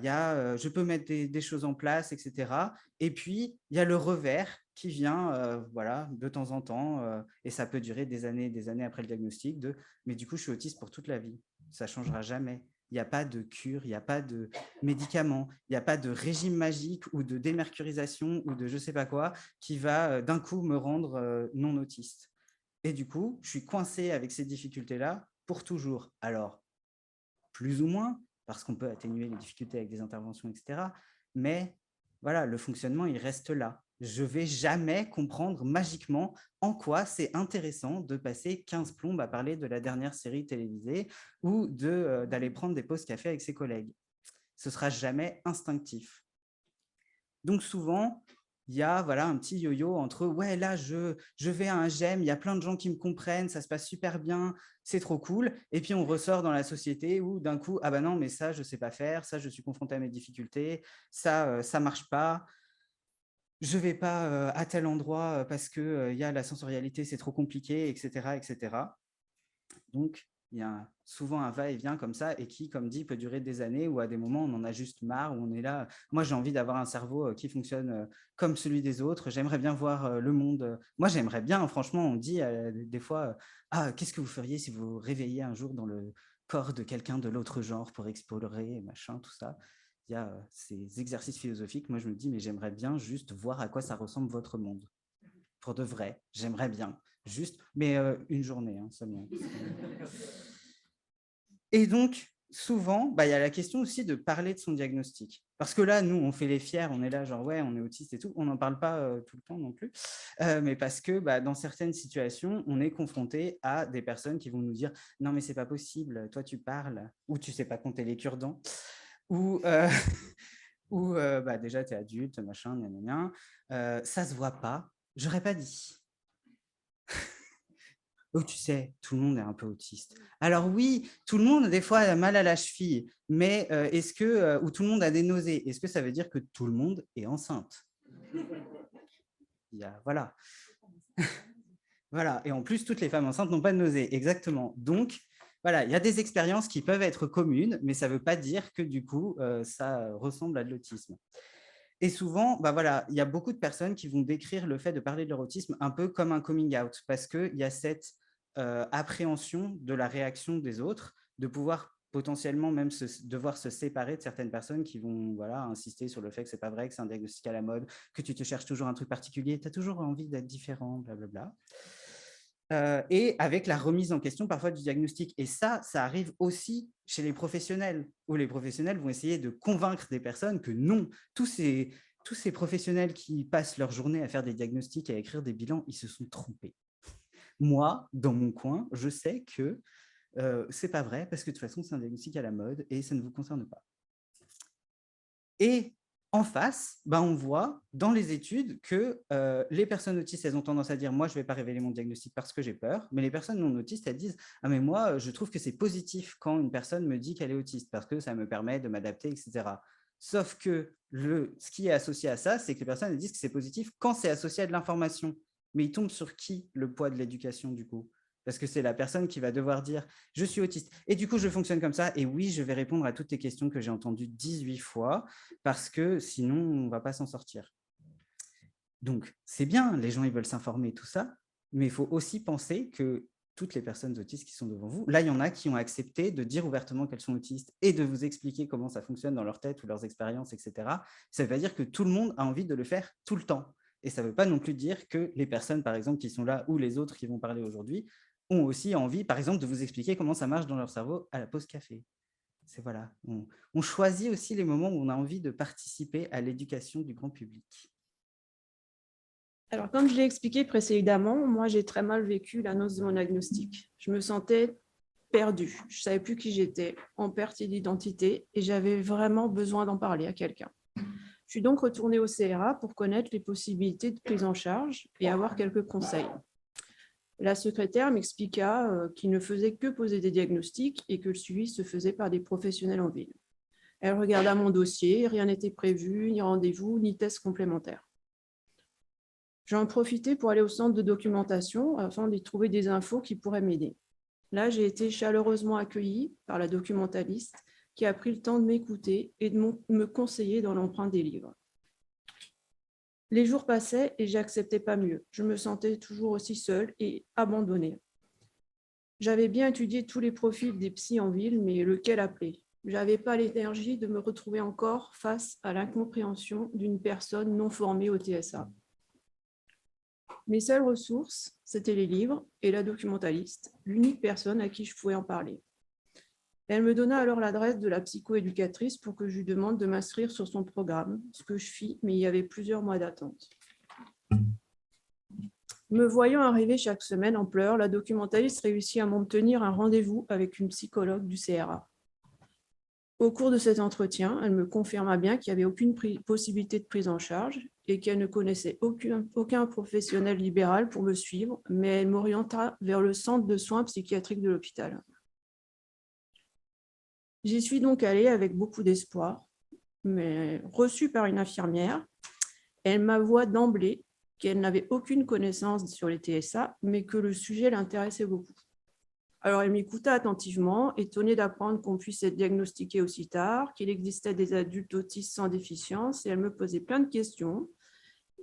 je peux mettre des choses en place, etc. Et puis, il y a le revers qui vient voilà, de temps en temps, et ça peut durer des années après le diagnostic, mais du coup, je suis autiste pour toute la vie, ça ne changera jamais. Il n'y a pas de cure, il n'y a pas de médicaments, il n'y a pas de régime magique ou de démercurisation ou de je ne sais pas quoi qui va d'un coup me rendre non autiste. Et du coup, je suis coincé avec ces difficultés-là pour toujours. Alors, plus ou moins, parce qu'on peut atténuer les difficultés avec des interventions, etc. Mais voilà, le fonctionnement, il reste là. Je ne vais jamais comprendre magiquement en quoi c'est intéressant de passer 15 plombes à parler de la dernière série télévisée ou d'aller prendre des pauses café avec ses collègues. Ce ne sera jamais instinctif. Donc souvent, il y a voilà, un petit yo-yo entre « ouais, là, je vais à un GEM, il y a plein de gens qui me comprennent, ça se passe super bien, c'est trop cool ». Et puis, on ressort dans la société où d'un coup « ah bah non, mais ça, je ne sais pas faire, ça, je suis confronté à mes difficultés, ça ne marche pas, je ne vais pas à tel endroit parce qu'il y a la sensorialité, c'est trop compliqué, etc. etc. » Donc, Il y a souvent un va-et-vient comme ça et qui, comme dit, peut durer des années ou à des moments on en a juste marre, où on est là. Moi, j'ai envie d'avoir un cerveau qui fonctionne comme celui des autres. J'aimerais bien voir le monde. Moi, j'aimerais bien, franchement, on dit des fois, ah, qu'est-ce que vous feriez si vous vous réveilliez un jour dans le corps de quelqu'un de l'autre genre pour explorer, machin, tout ça. Il y a ces exercices philosophiques. Moi, je me dis, mais j'aimerais bien juste voir à quoi ça ressemble votre monde. Pour de vrai, j'aimerais bien. Juste, mais une journée, hein, seulement. Et donc, souvent, il y a la question aussi de parler de son diagnostic. Parce que là, nous, on fait les fiers, on est là, genre, ouais, on est autiste et tout. On n'en parle pas tout le temps non plus. Mais parce que dans certaines situations, on est confronté à des personnes qui vont nous dire « Non, mais c'est pas possible, toi, tu parles. » Ou « Tu sais pas compter les cure-dents. » Ou déjà, tu es adulte, machin, gna, ça se voit pas. J'aurais pas dit. Oh, tu sais, tout le monde est un peu autiste. Alors oui, tout le monde, des fois, a mal à la cheville, mais est-ce que, ou tout le monde a des nausées, est-ce que ça veut dire que tout le monde est enceinte? Voilà. Voilà. Et en plus, toutes les femmes enceintes n'ont pas de nausées. Exactement. Donc, voilà, il y a des expériences qui peuvent être communes, mais ça ne veut pas dire que du coup, ça ressemble à de l'autisme. Et souvent, voilà, il y a beaucoup de personnes qui vont décrire le fait de parler de leur autisme un peu comme un coming out, parce qu'il y a cette appréhension de la réaction des autres, de pouvoir potentiellement même devoir se séparer de certaines personnes qui vont insister sur le fait que ce n'est pas vrai, que c'est un diagnostic à la mode, que tu te cherches toujours un truc particulier, tu as toujours envie d'être différent, blablabla. Et avec la remise en question parfois du diagnostic. Et ça arrive aussi chez les professionnels, où les professionnels vont essayer de convaincre des personnes que non, tous ces professionnels qui passent leur journée à faire des diagnostics et à écrire des bilans, ils se sont trompés. Moi, dans mon coin, je sais que c'est pas vrai, parce que de toute façon, c'est un diagnostic à la mode et ça ne vous concerne pas. Et en face, on voit dans les études que les personnes autistes, elles ont tendance à dire « moi, je ne vais pas révéler mon diagnostic parce que j'ai peur », mais les personnes non autistes, elles disent « ah mais moi, je trouve que c'est positif quand une personne me dit qu'elle est autiste parce que ça me permet de m'adapter, etc. » Sauf que ce qui est associé à ça, c'est que les personnes elles disent que c'est positif quand c'est associé à de l'information. Mais il tombe sur qui le poids de l'éducation du coup? Parce que c'est la personne qui va devoir dire « je suis autiste et du coup, je fonctionne comme ça et oui, je vais répondre à toutes tes questions que j'ai entendues 18 fois parce que sinon, on ne va pas s'en sortir. » Donc, c'est bien, les gens ils veulent s'informer, tout ça, mais il faut aussi penser que toutes les personnes autistes qui sont devant vous, là, il y en a qui ont accepté de dire ouvertement qu'elles sont autistes et de vous expliquer comment ça fonctionne dans leur tête ou leurs expériences, etc. Ça veut dire que tout le monde a envie de le faire tout le temps. Et ça ne veut pas non plus dire que les personnes, par exemple, qui sont là ou les autres qui vont parler aujourd'hui, ont aussi envie, par exemple, de vous expliquer comment ça marche dans leur cerveau à la pause café. C'est voilà, on choisit aussi les moments où on a envie de participer à l'éducation du grand public. Alors, comme je l'ai expliqué précédemment, moi, j'ai très mal vécu l'annonce de mon diagnostic. Je me sentais perdue. Je ne savais plus qui j'étais, en perte d'identité, et j'avais vraiment besoin d'en parler à quelqu'un. Je suis donc retournée au CRA pour connaître les possibilités de prise en charge et avoir quelques conseils. La secrétaire m'expliqua qu'il ne faisait que poser des diagnostics et que le suivi se faisait par des professionnels en ville. Elle regarda mon dossier, rien n'était prévu, ni rendez-vous, ni test complémentaire. J'en profitais pour aller au centre de documentation afin d'y trouver des infos qui pourraient m'aider. Là, j'ai été chaleureusement accueillie par la documentaliste qui a pris le temps de m'écouter et de me conseiller dans l'empreinte des livres. Les jours passaient et j'acceptais pas mieux. Je me sentais toujours aussi seule et abandonnée. J'avais bien étudié tous les profils des psys en ville, mais lequel appeler? Je n'avais pas l'énergie de me retrouver encore face à l'incompréhension d'une personne non formée au TSA. Mes seules ressources, c'était les livres et la documentaliste, l'unique personne à qui je pouvais en parler. Elle me donna alors l'adresse de la psychoéducatrice pour que je lui demande de m'inscrire sur son programme, ce que je fis, mais il y avait plusieurs mois d'attente. Me voyant arriver chaque semaine en pleurs, la documentaliste réussit à m'obtenir un rendez-vous avec une psychologue du CRA. Au cours de cet entretien, elle me confirma bien qu'il n'y avait aucune possibilité de prise en charge et qu'elle ne connaissait aucun professionnel libéral pour me suivre, mais elle m'orienta vers le centre de soins psychiatriques de l'hôpital. J'y suis donc allée avec beaucoup d'espoir, mais reçue par une infirmière. Elle m'avoua d'emblée qu'elle n'avait aucune connaissance sur les TSA, mais que le sujet l'intéressait beaucoup. Alors, elle m'écouta attentivement, étonnée d'apprendre qu'on puisse être diagnostiqué aussi tard, qu'il existait des adultes autistes sans déficience, et elle me posait plein de questions.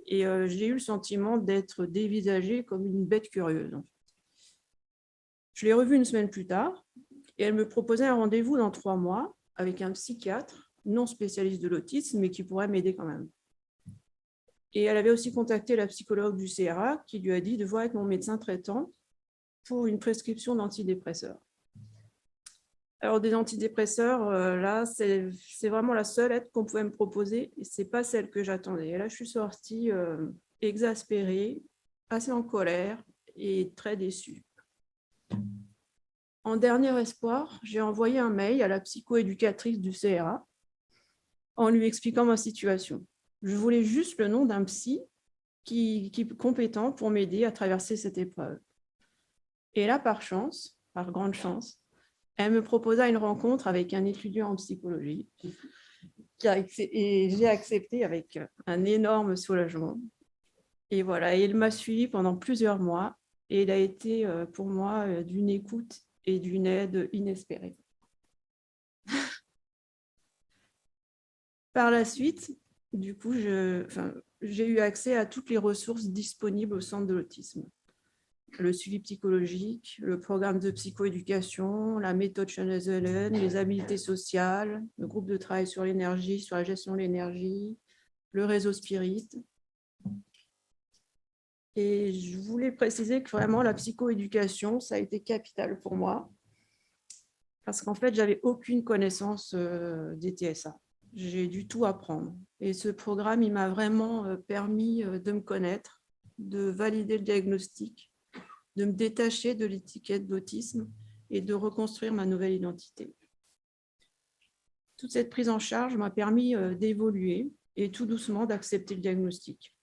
Et j'ai eu le sentiment d'être dévisagée comme une bête curieuse. Je l'ai revue une semaine plus tard, et elle me proposait un rendez-vous dans 3 mois avec un psychiatre, non spécialiste de l'autisme, mais qui pourrait m'aider quand même. Et elle avait aussi contacté la psychologue du CRA, qui lui a dit de voir avec mon médecin traitant pour une prescription d'antidépresseurs. Alors, des antidépresseurs, là, c'est vraiment la seule aide qu'on pouvait me proposer et ce n'est pas celle que j'attendais. Et là, je suis sortie exaspérée, assez en colère et très déçue. En dernier espoir, j'ai envoyé un mail à la psychoéducatrice du CRA en lui expliquant ma situation. Je voulais juste le nom d'un psy qui est compétent pour m'aider à traverser cette épreuve. Et là, par chance, par grande chance, elle me proposa une rencontre avec un étudiant en psychologie et j'ai accepté avec un énorme soulagement. Et voilà, il m'a suivi pendant plusieurs mois et il a été pour moi d'une écoute et d'une aide inespérée. Par la suite, du coup, j'ai eu accès à toutes les ressources disponibles au centre de l'autisme. Le suivi psychologique, le programme de psychoéducation, la méthode Schoenhausen, les habiletés sociales, le groupe de travail sur l'énergie, sur la gestion de l'énergie, le réseau Spirit. Et je voulais préciser que vraiment la psychoéducation, ça a été capital pour moi, parce qu'en fait, j'avais aucune connaissance des TSA. J'ai dû tout apprendre. Et ce programme, il m'a vraiment permis de me connaître, de valider le diagnostic, de me détacher de l'étiquette d'autisme et de reconstruire ma nouvelle identité. Toute cette prise en charge m'a permis d'évoluer et tout doucement d'accepter le diagnostic.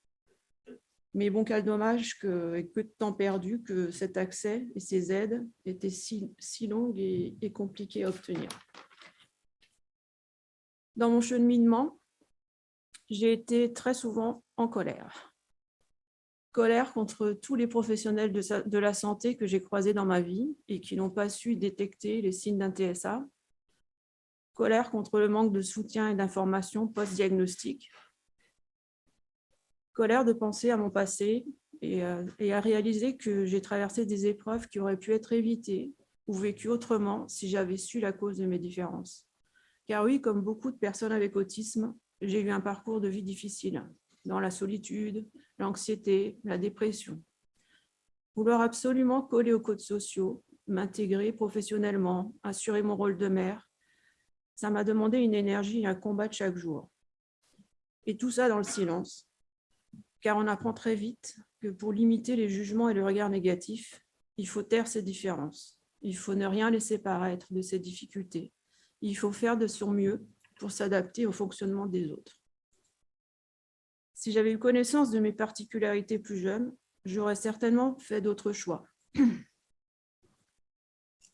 Mais bon, quel dommage que de temps perdu que cet accès et ces aides étaient si longues et compliquées à obtenir. Dans mon cheminement, j'ai été très souvent en colère. Colère contre tous les professionnels de la santé que j'ai croisés dans ma vie et qui n'ont pas su détecter les signes d'un TSA. Colère contre le manque de soutien et d'informations post-diagnostic. Colère de penser à mon passé et à réaliser que j'ai traversé des épreuves qui auraient pu être évitées ou vécues autrement si j'avais su la cause de mes différences. Car oui, comme beaucoup de personnes avec autisme, j'ai eu un parcours de vie difficile, dans la solitude, l'anxiété, la dépression. Vouloir absolument coller aux codes sociaux, m'intégrer professionnellement, assurer mon rôle de mère, ça m'a demandé une énergie et un combat de chaque jour. Et tout ça dans le silence. Car on apprend très vite que pour limiter les jugements et le regard négatif, il faut taire ses différences. Il faut ne rien laisser paraître de ses difficultés. Il faut faire de son mieux pour s'adapter au fonctionnement des autres. Si j'avais eu connaissance de mes particularités plus jeunes, j'aurais certainement fait d'autres choix.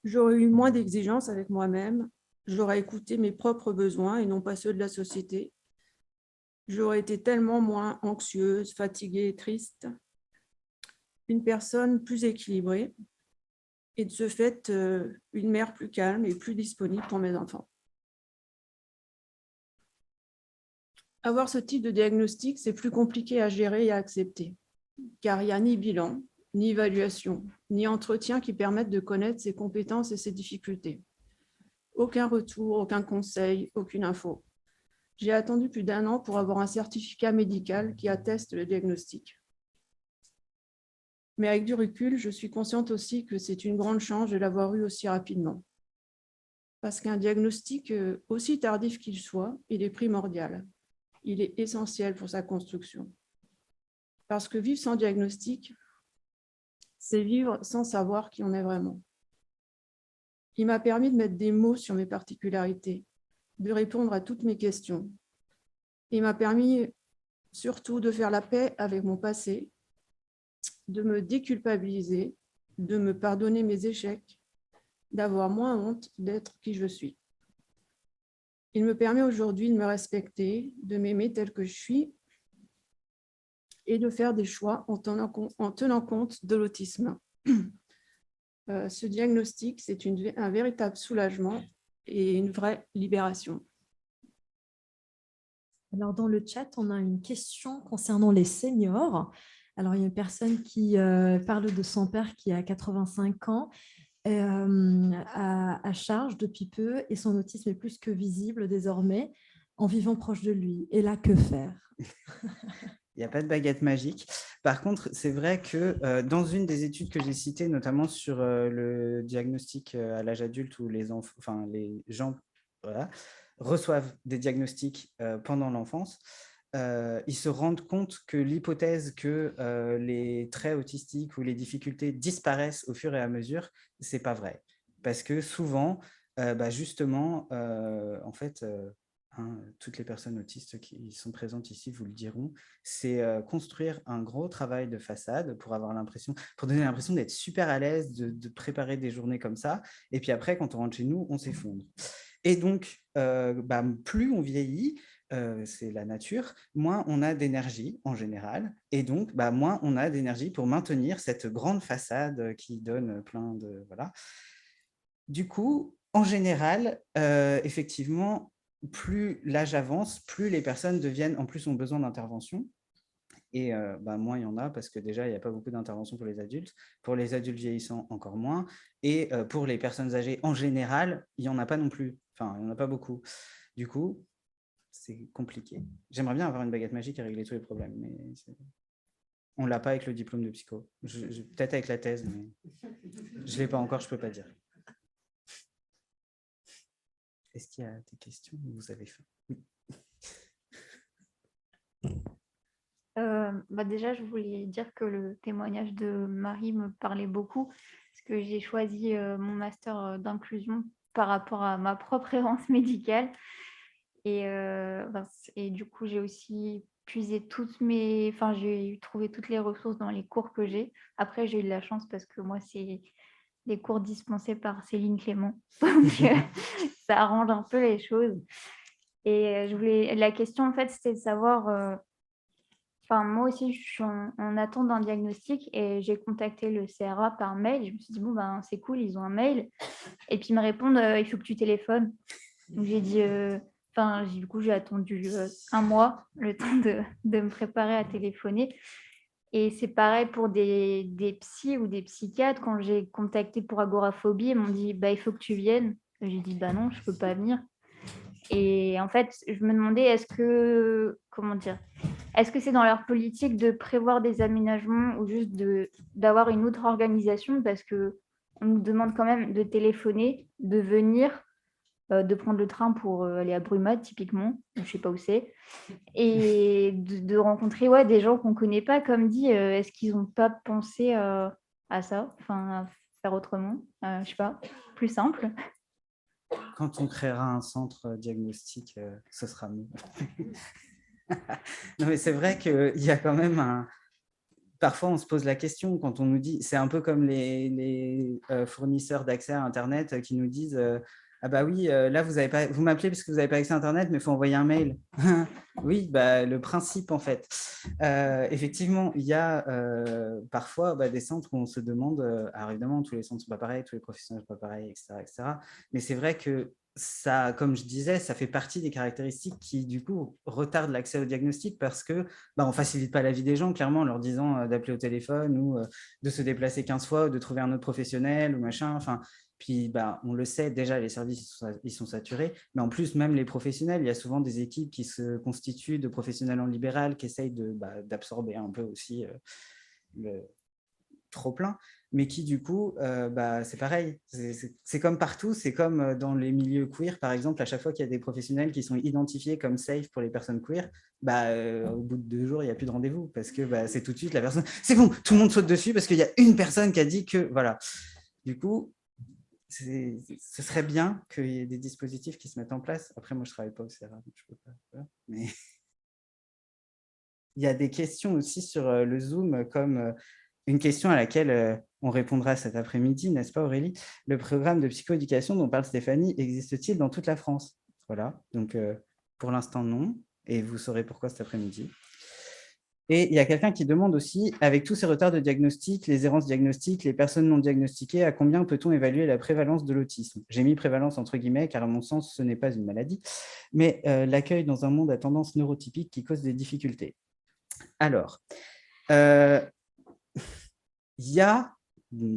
J'aurais eu moins d'exigences avec moi-même, j'aurais écouté mes propres besoins et non pas ceux de la société. J'aurais été tellement moins anxieuse, fatiguée et triste, une personne plus équilibrée et de ce fait, une mère plus calme et plus disponible pour mes enfants. Avoir ce type de diagnostic, c'est plus compliqué à gérer et à accepter, car il n'y a ni bilan, ni évaluation, ni entretien qui permettent de connaître ses compétences et ses difficultés. Aucun retour, aucun conseil, aucune info. J'ai attendu plus d'1 an pour avoir un certificat médical qui atteste le diagnostic. Mais avec du recul, je suis consciente aussi que c'est une grande chance de l'avoir eu aussi rapidement. Parce qu'un diagnostic, aussi tardif qu'il soit, il est primordial. Il est essentiel pour sa construction. Parce que vivre sans diagnostic, c'est vivre sans savoir qui on est vraiment. Il m'a permis de mettre des mots sur mes particularités, de répondre à toutes mes questions. Il m'a permis surtout de faire la paix avec mon passé, de me déculpabiliser, de me pardonner mes échecs, d'avoir moins honte d'être qui je suis. Il me permet aujourd'hui de me respecter, de m'aimer tel que je suis et de faire des choix en tenant compte de l'autisme. Ce diagnostic, c'est un véritable soulagement et une vraie libération. Alors, dans le chat, on a une question concernant les seniors. Alors, il y a une personne qui parle de son père qui a 85 ans, à charge depuis peu, et son autisme est plus que visible désormais en vivant proche de lui. Et là, que faire? Il n'y a pas de baguette magique. Par contre, c'est vrai que dans une des études que j'ai citées, notamment sur le diagnostic à l'âge adulte où les gens voilà, reçoivent des diagnostics pendant l'enfance, ils se rendent compte que l'hypothèse que les traits autistiques ou les difficultés disparaissent au fur et à mesure, c'est pas vrai. Parce que souvent, justement, en fait, toutes les personnes autistes qui sont présentes ici vous le diront, c'est construire un gros travail de façade pour donner l'impression d'être super à l'aise, de préparer des journées comme ça. Et puis après, quand on rentre chez nous, on s'effondre. Et donc, plus on vieillit, c'est la nature, moins on a d'énergie en général. Et donc, moins on a d'énergie pour maintenir cette grande façade qui donne plein de... Voilà. Du coup, en général, effectivement, plus l'âge avance, plus les personnes en plus ont besoin d'intervention. Et moins il y en a parce que déjà, il n'y a pas beaucoup d'interventions pour les adultes. Pour les adultes vieillissants, encore moins. Et pour les personnes âgées, en général, il n'y en a pas non plus. Enfin, il n'y en a pas beaucoup. Du coup, c'est compliqué. J'aimerais bien avoir une baguette magique et régler tous les problèmes, mais on ne l'a pas avec le diplôme de psycho. Peut-être avec la thèse, mais je ne l'ai pas encore, je ne peux pas dire. Est-ce qu'il y a des questions? Vous avez faim? Oui. Déjà, je voulais dire que le témoignage de Marie me parlait beaucoup parce que j'ai choisi mon master d'inclusion par rapport à ma propre errance médicale. Et du coup, j'ai aussi puisé j'ai trouvé toutes les ressources dans les cours que j'ai. Après, j'ai eu de la chance parce que moi, c'est des cours dispensés par Céline Clément. Donc, ça arrange un peu les choses. Et la question, en fait, c'était de savoir... moi aussi, je suis en attente d'un diagnostic et j'ai contacté le CRA par mail. Je me suis dit, c'est cool, ils ont un mail. Et puis, ils me répondent, il faut que tu téléphones. Donc, j'ai dit, du coup, j'ai attendu un mois, le temps de me préparer à téléphoner. Et c'est pareil pour des psys ou des psychiatres. Quand j'ai contacté pour agoraphobie, ils m'ont dit, il faut que tu viennes. J'ai dit, non, je ne peux pas venir. Et en fait, je me demandais, est-ce que c'est dans leur politique de prévoir des aménagements ou juste d'avoir une autre organisation, parce qu'on nous demande quand même de téléphoner, de venir, de prendre le train pour aller à Brumath, typiquement, je ne sais pas où c'est, et de rencontrer des gens qu'on ne connaît pas, comme dit, est-ce qu'ils n'ont pas pensé à ça, à faire autrement, je ne sais pas, plus simple. Quand on créera un centre diagnostique, ce sera mieux. Non, mais c'est vrai qu'il y a quand même Parfois, on se pose la question quand on nous dit... C'est un peu comme les fournisseurs d'accès à Internet qui nous disent ah bah oui, là, vous m'appelez parce que vous n'avez pas accès à Internet, mais il faut envoyer un mail. Oui, le principe, en fait. Effectivement, il y a parfois des centres où on se demande... alors évidemment, tous les centres ne sont pas pareils, tous les professionnels ne sont pas pareils, etc., etc. Mais c'est vrai que ça, comme je disais, ça fait partie des caractéristiques qui, du coup, retardent l'accès au diagnostic parce que on ne facilite pas la vie des gens, clairement, en leur disant d'appeler au téléphone ou de se déplacer 15 fois ou de trouver un autre professionnel ou machin. Enfin, puis, on le sait, déjà, les services, ils sont saturés. Mais en plus, même les professionnels, il y a souvent des équipes qui se constituent de professionnels en libéral qui essayent d'absorber un peu aussi le trop-plein, mais qui, du coup, c'est pareil. C'est comme partout, c'est comme dans les milieux queer, par exemple, à chaque fois qu'il y a des professionnels qui sont identifiés comme safe pour les personnes queer, au bout de 2 jours, il n'y a plus de rendez-vous, parce que c'est tout de suite la personne, c'est bon, tout le monde saute dessus, parce qu'il y a une personne qui a dit que, voilà. Du coup, ce serait bien qu'il y ait des dispositifs qui se mettent en place. Après, moi, je ne travaille pas au CRA, donc je ne peux pas. Voilà. Mais il y a des questions aussi sur le Zoom, comme une question à laquelle on répondra cet après-midi, n'est-ce pas Aurélie? Le programme de psychoéducation dont parle Stéphanie existe-t-il dans toute la France? Voilà, donc pour l'instant non, et vous saurez pourquoi cet après-midi. Et il y a quelqu'un qui demande aussi, avec tous ces retards de diagnostic, les errances diagnostiques, les personnes non diagnostiquées, à combien peut-on évaluer la prévalence de l'autisme? J'ai mis prévalence entre guillemets, car à mon sens, ce n'est pas une maladie, mais l'accueil dans un monde à tendance neurotypique qui cause des difficultés. Alors, il y a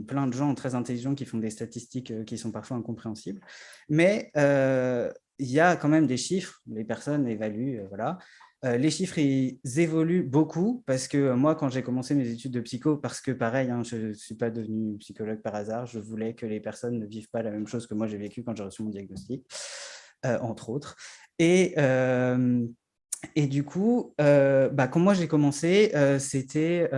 plein de gens très intelligents qui font des statistiques qui sont parfois incompréhensibles, mais il y a quand même des chiffres, les personnes évaluent, voilà. Les chiffres, ils évoluent beaucoup parce que moi, quand j'ai commencé mes études de psycho, parce que pareil, hein, je ne suis pas devenu psychologue par hasard, je voulais que les personnes ne vivent pas la même chose que moi j'ai vécu quand j'ai reçu mon diagnostic, entre autres. Et du coup, quand moi j'ai commencé, c'était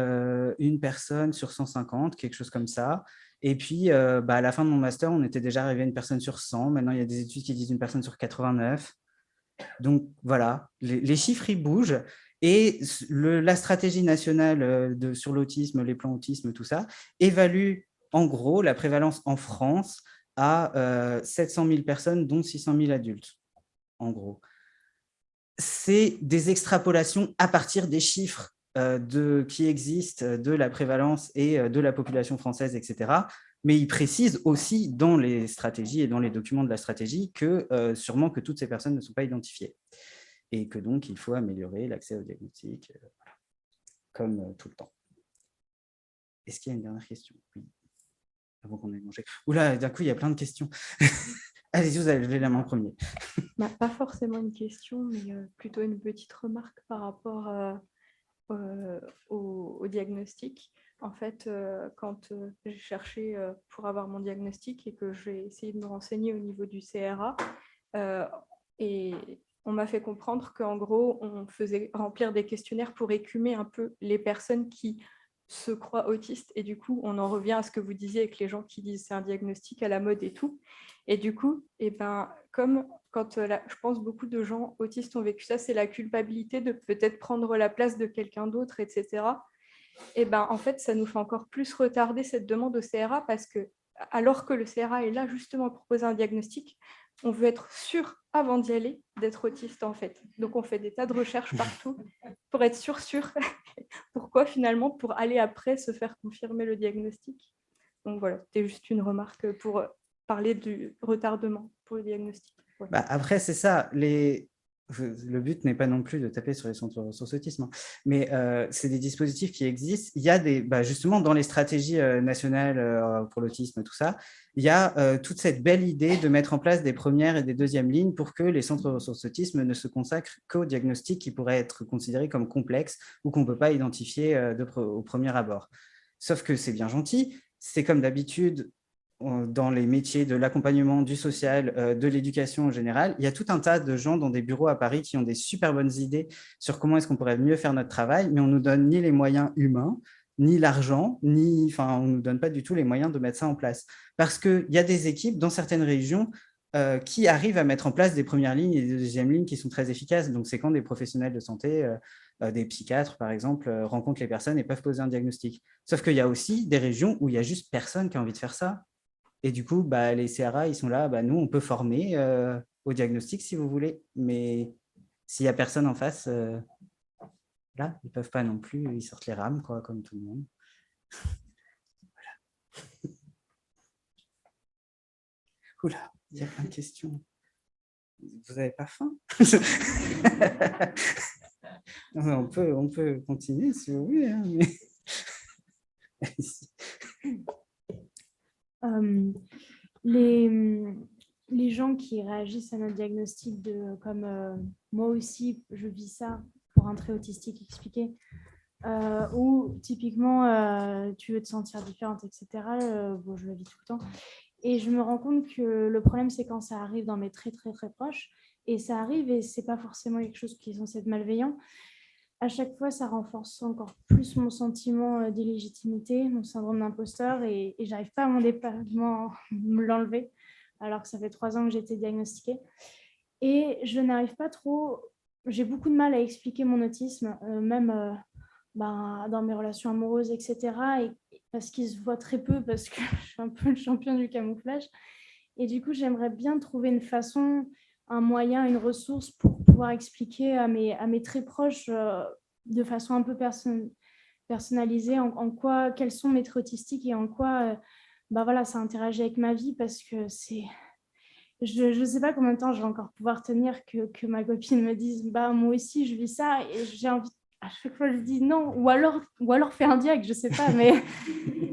une personne sur 150, quelque chose comme ça. Et puis, à la fin de mon master, on était déjà arrivé à une personne sur 100. Maintenant, il y a des études qui disent une personne sur 89. Donc, voilà, les chiffres, ils bougent. Et la stratégie nationale sur l'autisme, les plans autisme, tout ça, évalue en gros la prévalence en France à 700 000 personnes, dont 600 000 adultes, en gros. C'est des extrapolations à partir des chiffres qui existent de la prévalence et de la population française, etc. Mais il précise aussi dans les stratégies et dans les documents de la stratégie que sûrement que toutes ces personnes ne sont pas identifiées et que donc il faut améliorer l'accès au diagnostic, comme tout le temps. Est-ce qu'il y a une dernière question? Oui, avant qu'on ait mangé. Oula, d'un coup, il y a plein de questions. Allez-y, vous allez lever la main en premier. Pas forcément une question, mais plutôt une petite remarque par rapport au diagnostic. En fait, quand j'ai cherché pour avoir mon diagnostic et que j'ai essayé de me renseigner au niveau du CRA, et on m'a fait comprendre qu'en gros, on faisait remplir des questionnaires pour écumer un peu les personnes qui se croient autistes. Et du coup, on en revient à ce que vous disiez avec les gens qui disent c'est un diagnostic à la mode et tout. Et du coup, comme quand je pense beaucoup de gens autistes ont vécu ça, c'est la culpabilité de peut-être prendre la place de quelqu'un d'autre, etc. En fait, ça nous fait encore plus retarder cette demande au CRA parce que, alors que le CRA est là justement pour poser un diagnostic, on veut être sûr avant d'y aller d'être autiste en fait. Donc on fait des tas de recherches partout pour être sûr. Pourquoi finalement? Pour aller après se faire confirmer le diagnostic. Donc voilà, c'était juste une remarque pour parler du retardement pour le diagnostic. Ouais. Après, c'est ça. Le but n'est pas non plus de taper sur les centres de ressources autisme, mais c'est des dispositifs qui existent. Il y a justement dans les stratégies nationales pour l'autisme, tout ça, il y a toute cette belle idée de mettre en place des premières et des deuxièmes lignes pour que les centres de ressources autisme ne se consacrent qu'aux diagnostics qui pourraient être considérés comme complexes ou qu'on ne peut pas identifier au premier abord. Sauf que c'est bien gentil. C'est comme d'habitude dans les métiers de l'accompagnement, du social, de l'éducation en général. Il y a tout un tas de gens dans des bureaux à Paris qui ont des super bonnes idées sur comment est-ce qu'on pourrait mieux faire notre travail, mais on ne nous donne ni les moyens humains, ni l'argent, on ne nous donne pas du tout les moyens de mettre ça en place. Parce qu'il y a des équipes dans certaines régions qui arrivent à mettre en place des premières lignes et des deuxièmes lignes qui sont très efficaces. Donc, c'est quand des professionnels de santé, des psychiatres, par exemple, rencontrent les personnes et peuvent poser un diagnostic. Sauf qu'il y a aussi des régions où il n'y a juste personne qui a envie de faire ça. Et du coup, les CRA, ils sont là, nous, on peut former au diagnostic si vous voulez, mais s'il n'y a personne en face, là, ils ne peuvent pas non plus, ils sortent les rames, quoi, comme tout le monde. Voilà. Oula, il y a plein de questions. Vous n'avez pas faim? Non, on peut continuer si vous voulez. Hein, mais... les gens qui réagissent à notre diagnostic, comme moi aussi, je vis ça pour un trait autistique expliqué, ou typiquement, tu veux te sentir différente, etc. Je le vis tout le temps. Et je me rends compte que le problème, c'est quand ça arrive dans mes très, très, très proches. Et ça arrive, et ce n'est pas forcément quelque chose qui est censé être malveillant. À chaque fois, ça renforce encore plus mon sentiment d'illégitimité, mon syndrome d'imposteur, et je n'arrive pas à me l'enlever, alors que ça fait 3 ans que j'ai été diagnostiquée. Et je n'arrive pas trop... J'ai beaucoup de mal à expliquer mon autisme, même dans mes relations amoureuses, etc. Parce qu'il se voit très peu, parce que je suis un peu le champion du camouflage. Et du coup, j'aimerais bien trouver une façon, un moyen, une ressource pour pouvoir expliquer à mes très proches de façon un peu personnalisée en quoi, quels sont mes traits autistiques et en quoi voilà, ça interagit avec ma vie parce que c'est... Je ne sais pas combien de temps je vais encore pouvoir tenir que ma copine me dise bah, moi aussi je vis ça et j'ai envie, à chaque fois je dis non ou alors fais un diag, je ne sais pas,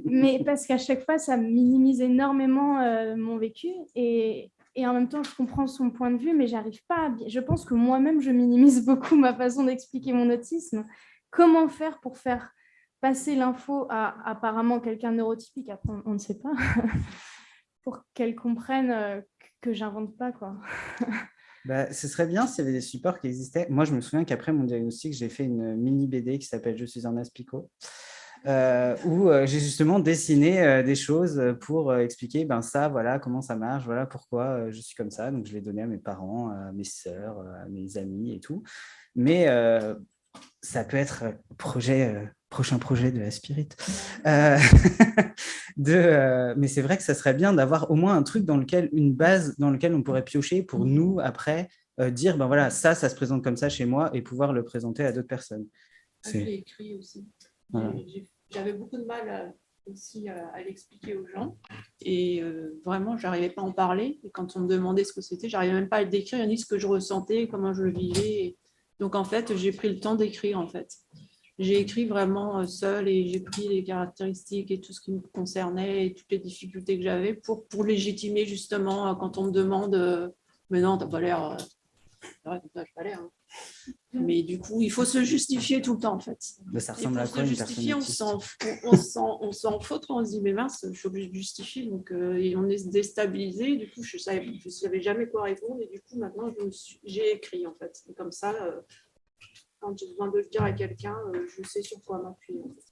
mais parce qu'à chaque fois ça minimise énormément mon vécu et en même temps je comprends son point de vue mais j'arrive pas je pense que moi-même je minimise beaucoup ma façon d'expliquer mon autisme. Comment faire pour faire passer l'info à apparemment quelqu'un de neurotypique, après on ne sait pas, pour qu'elle comprenne que j'invente pas, quoi. Bah, ce serait bien s'il y avait des supports qui existaient. Moi, je me souviens qu'après mon diagnostic, j'ai fait une mini BD qui s'appelle « Je suis un aspicot », où j'ai justement dessiné des choses pour expliquer ça, voilà comment ça marche, voilà pourquoi je suis comme ça. Donc, je l'ai donné à mes parents, à mes sœurs, à mes amis et tout. Mais ça peut être prochain projet de la Spirit. Mais c'est vrai que ça serait bien d'avoir au moins un truc une base dans lequel on pourrait piocher pour nous, après, dire, voilà, ça se présente comme ça chez moi et pouvoir le présenter à d'autres personnes. Je l'ai écrit aussi. Voilà. J'avais beaucoup de mal aussi à l'expliquer aux gens et vraiment, je n'arrivais pas à en parler. Et quand on me demandait ce que c'était, je n'arrivais même pas à le décrire, ni ce que je ressentais, comment je le vivais. Donc, en fait, j'ai pris le temps d'écrire, en fait. J'ai écrit vraiment seule et j'ai pris les caractéristiques et tout ce qui me concernait et toutes les difficultés que j'avais pour légitimer justement quand on me demande mais non, t'as pas l'air... t'as pas l'air. Hein. Mais du coup, il faut se justifier tout le temps, en fait. Mais ça ressemble à quoi une personne autiste ? On s'en faute, on se dit mais mince, je suis obligée de justifier, donc et on est déstabilisé. Du coup, je savais jamais quoi répondre et du coup, maintenant, j'ai écrit, en fait. Et comme ça... quand j'ai besoin de le dire à quelqu'un, je sais sur quoi m'appuyer. En fait.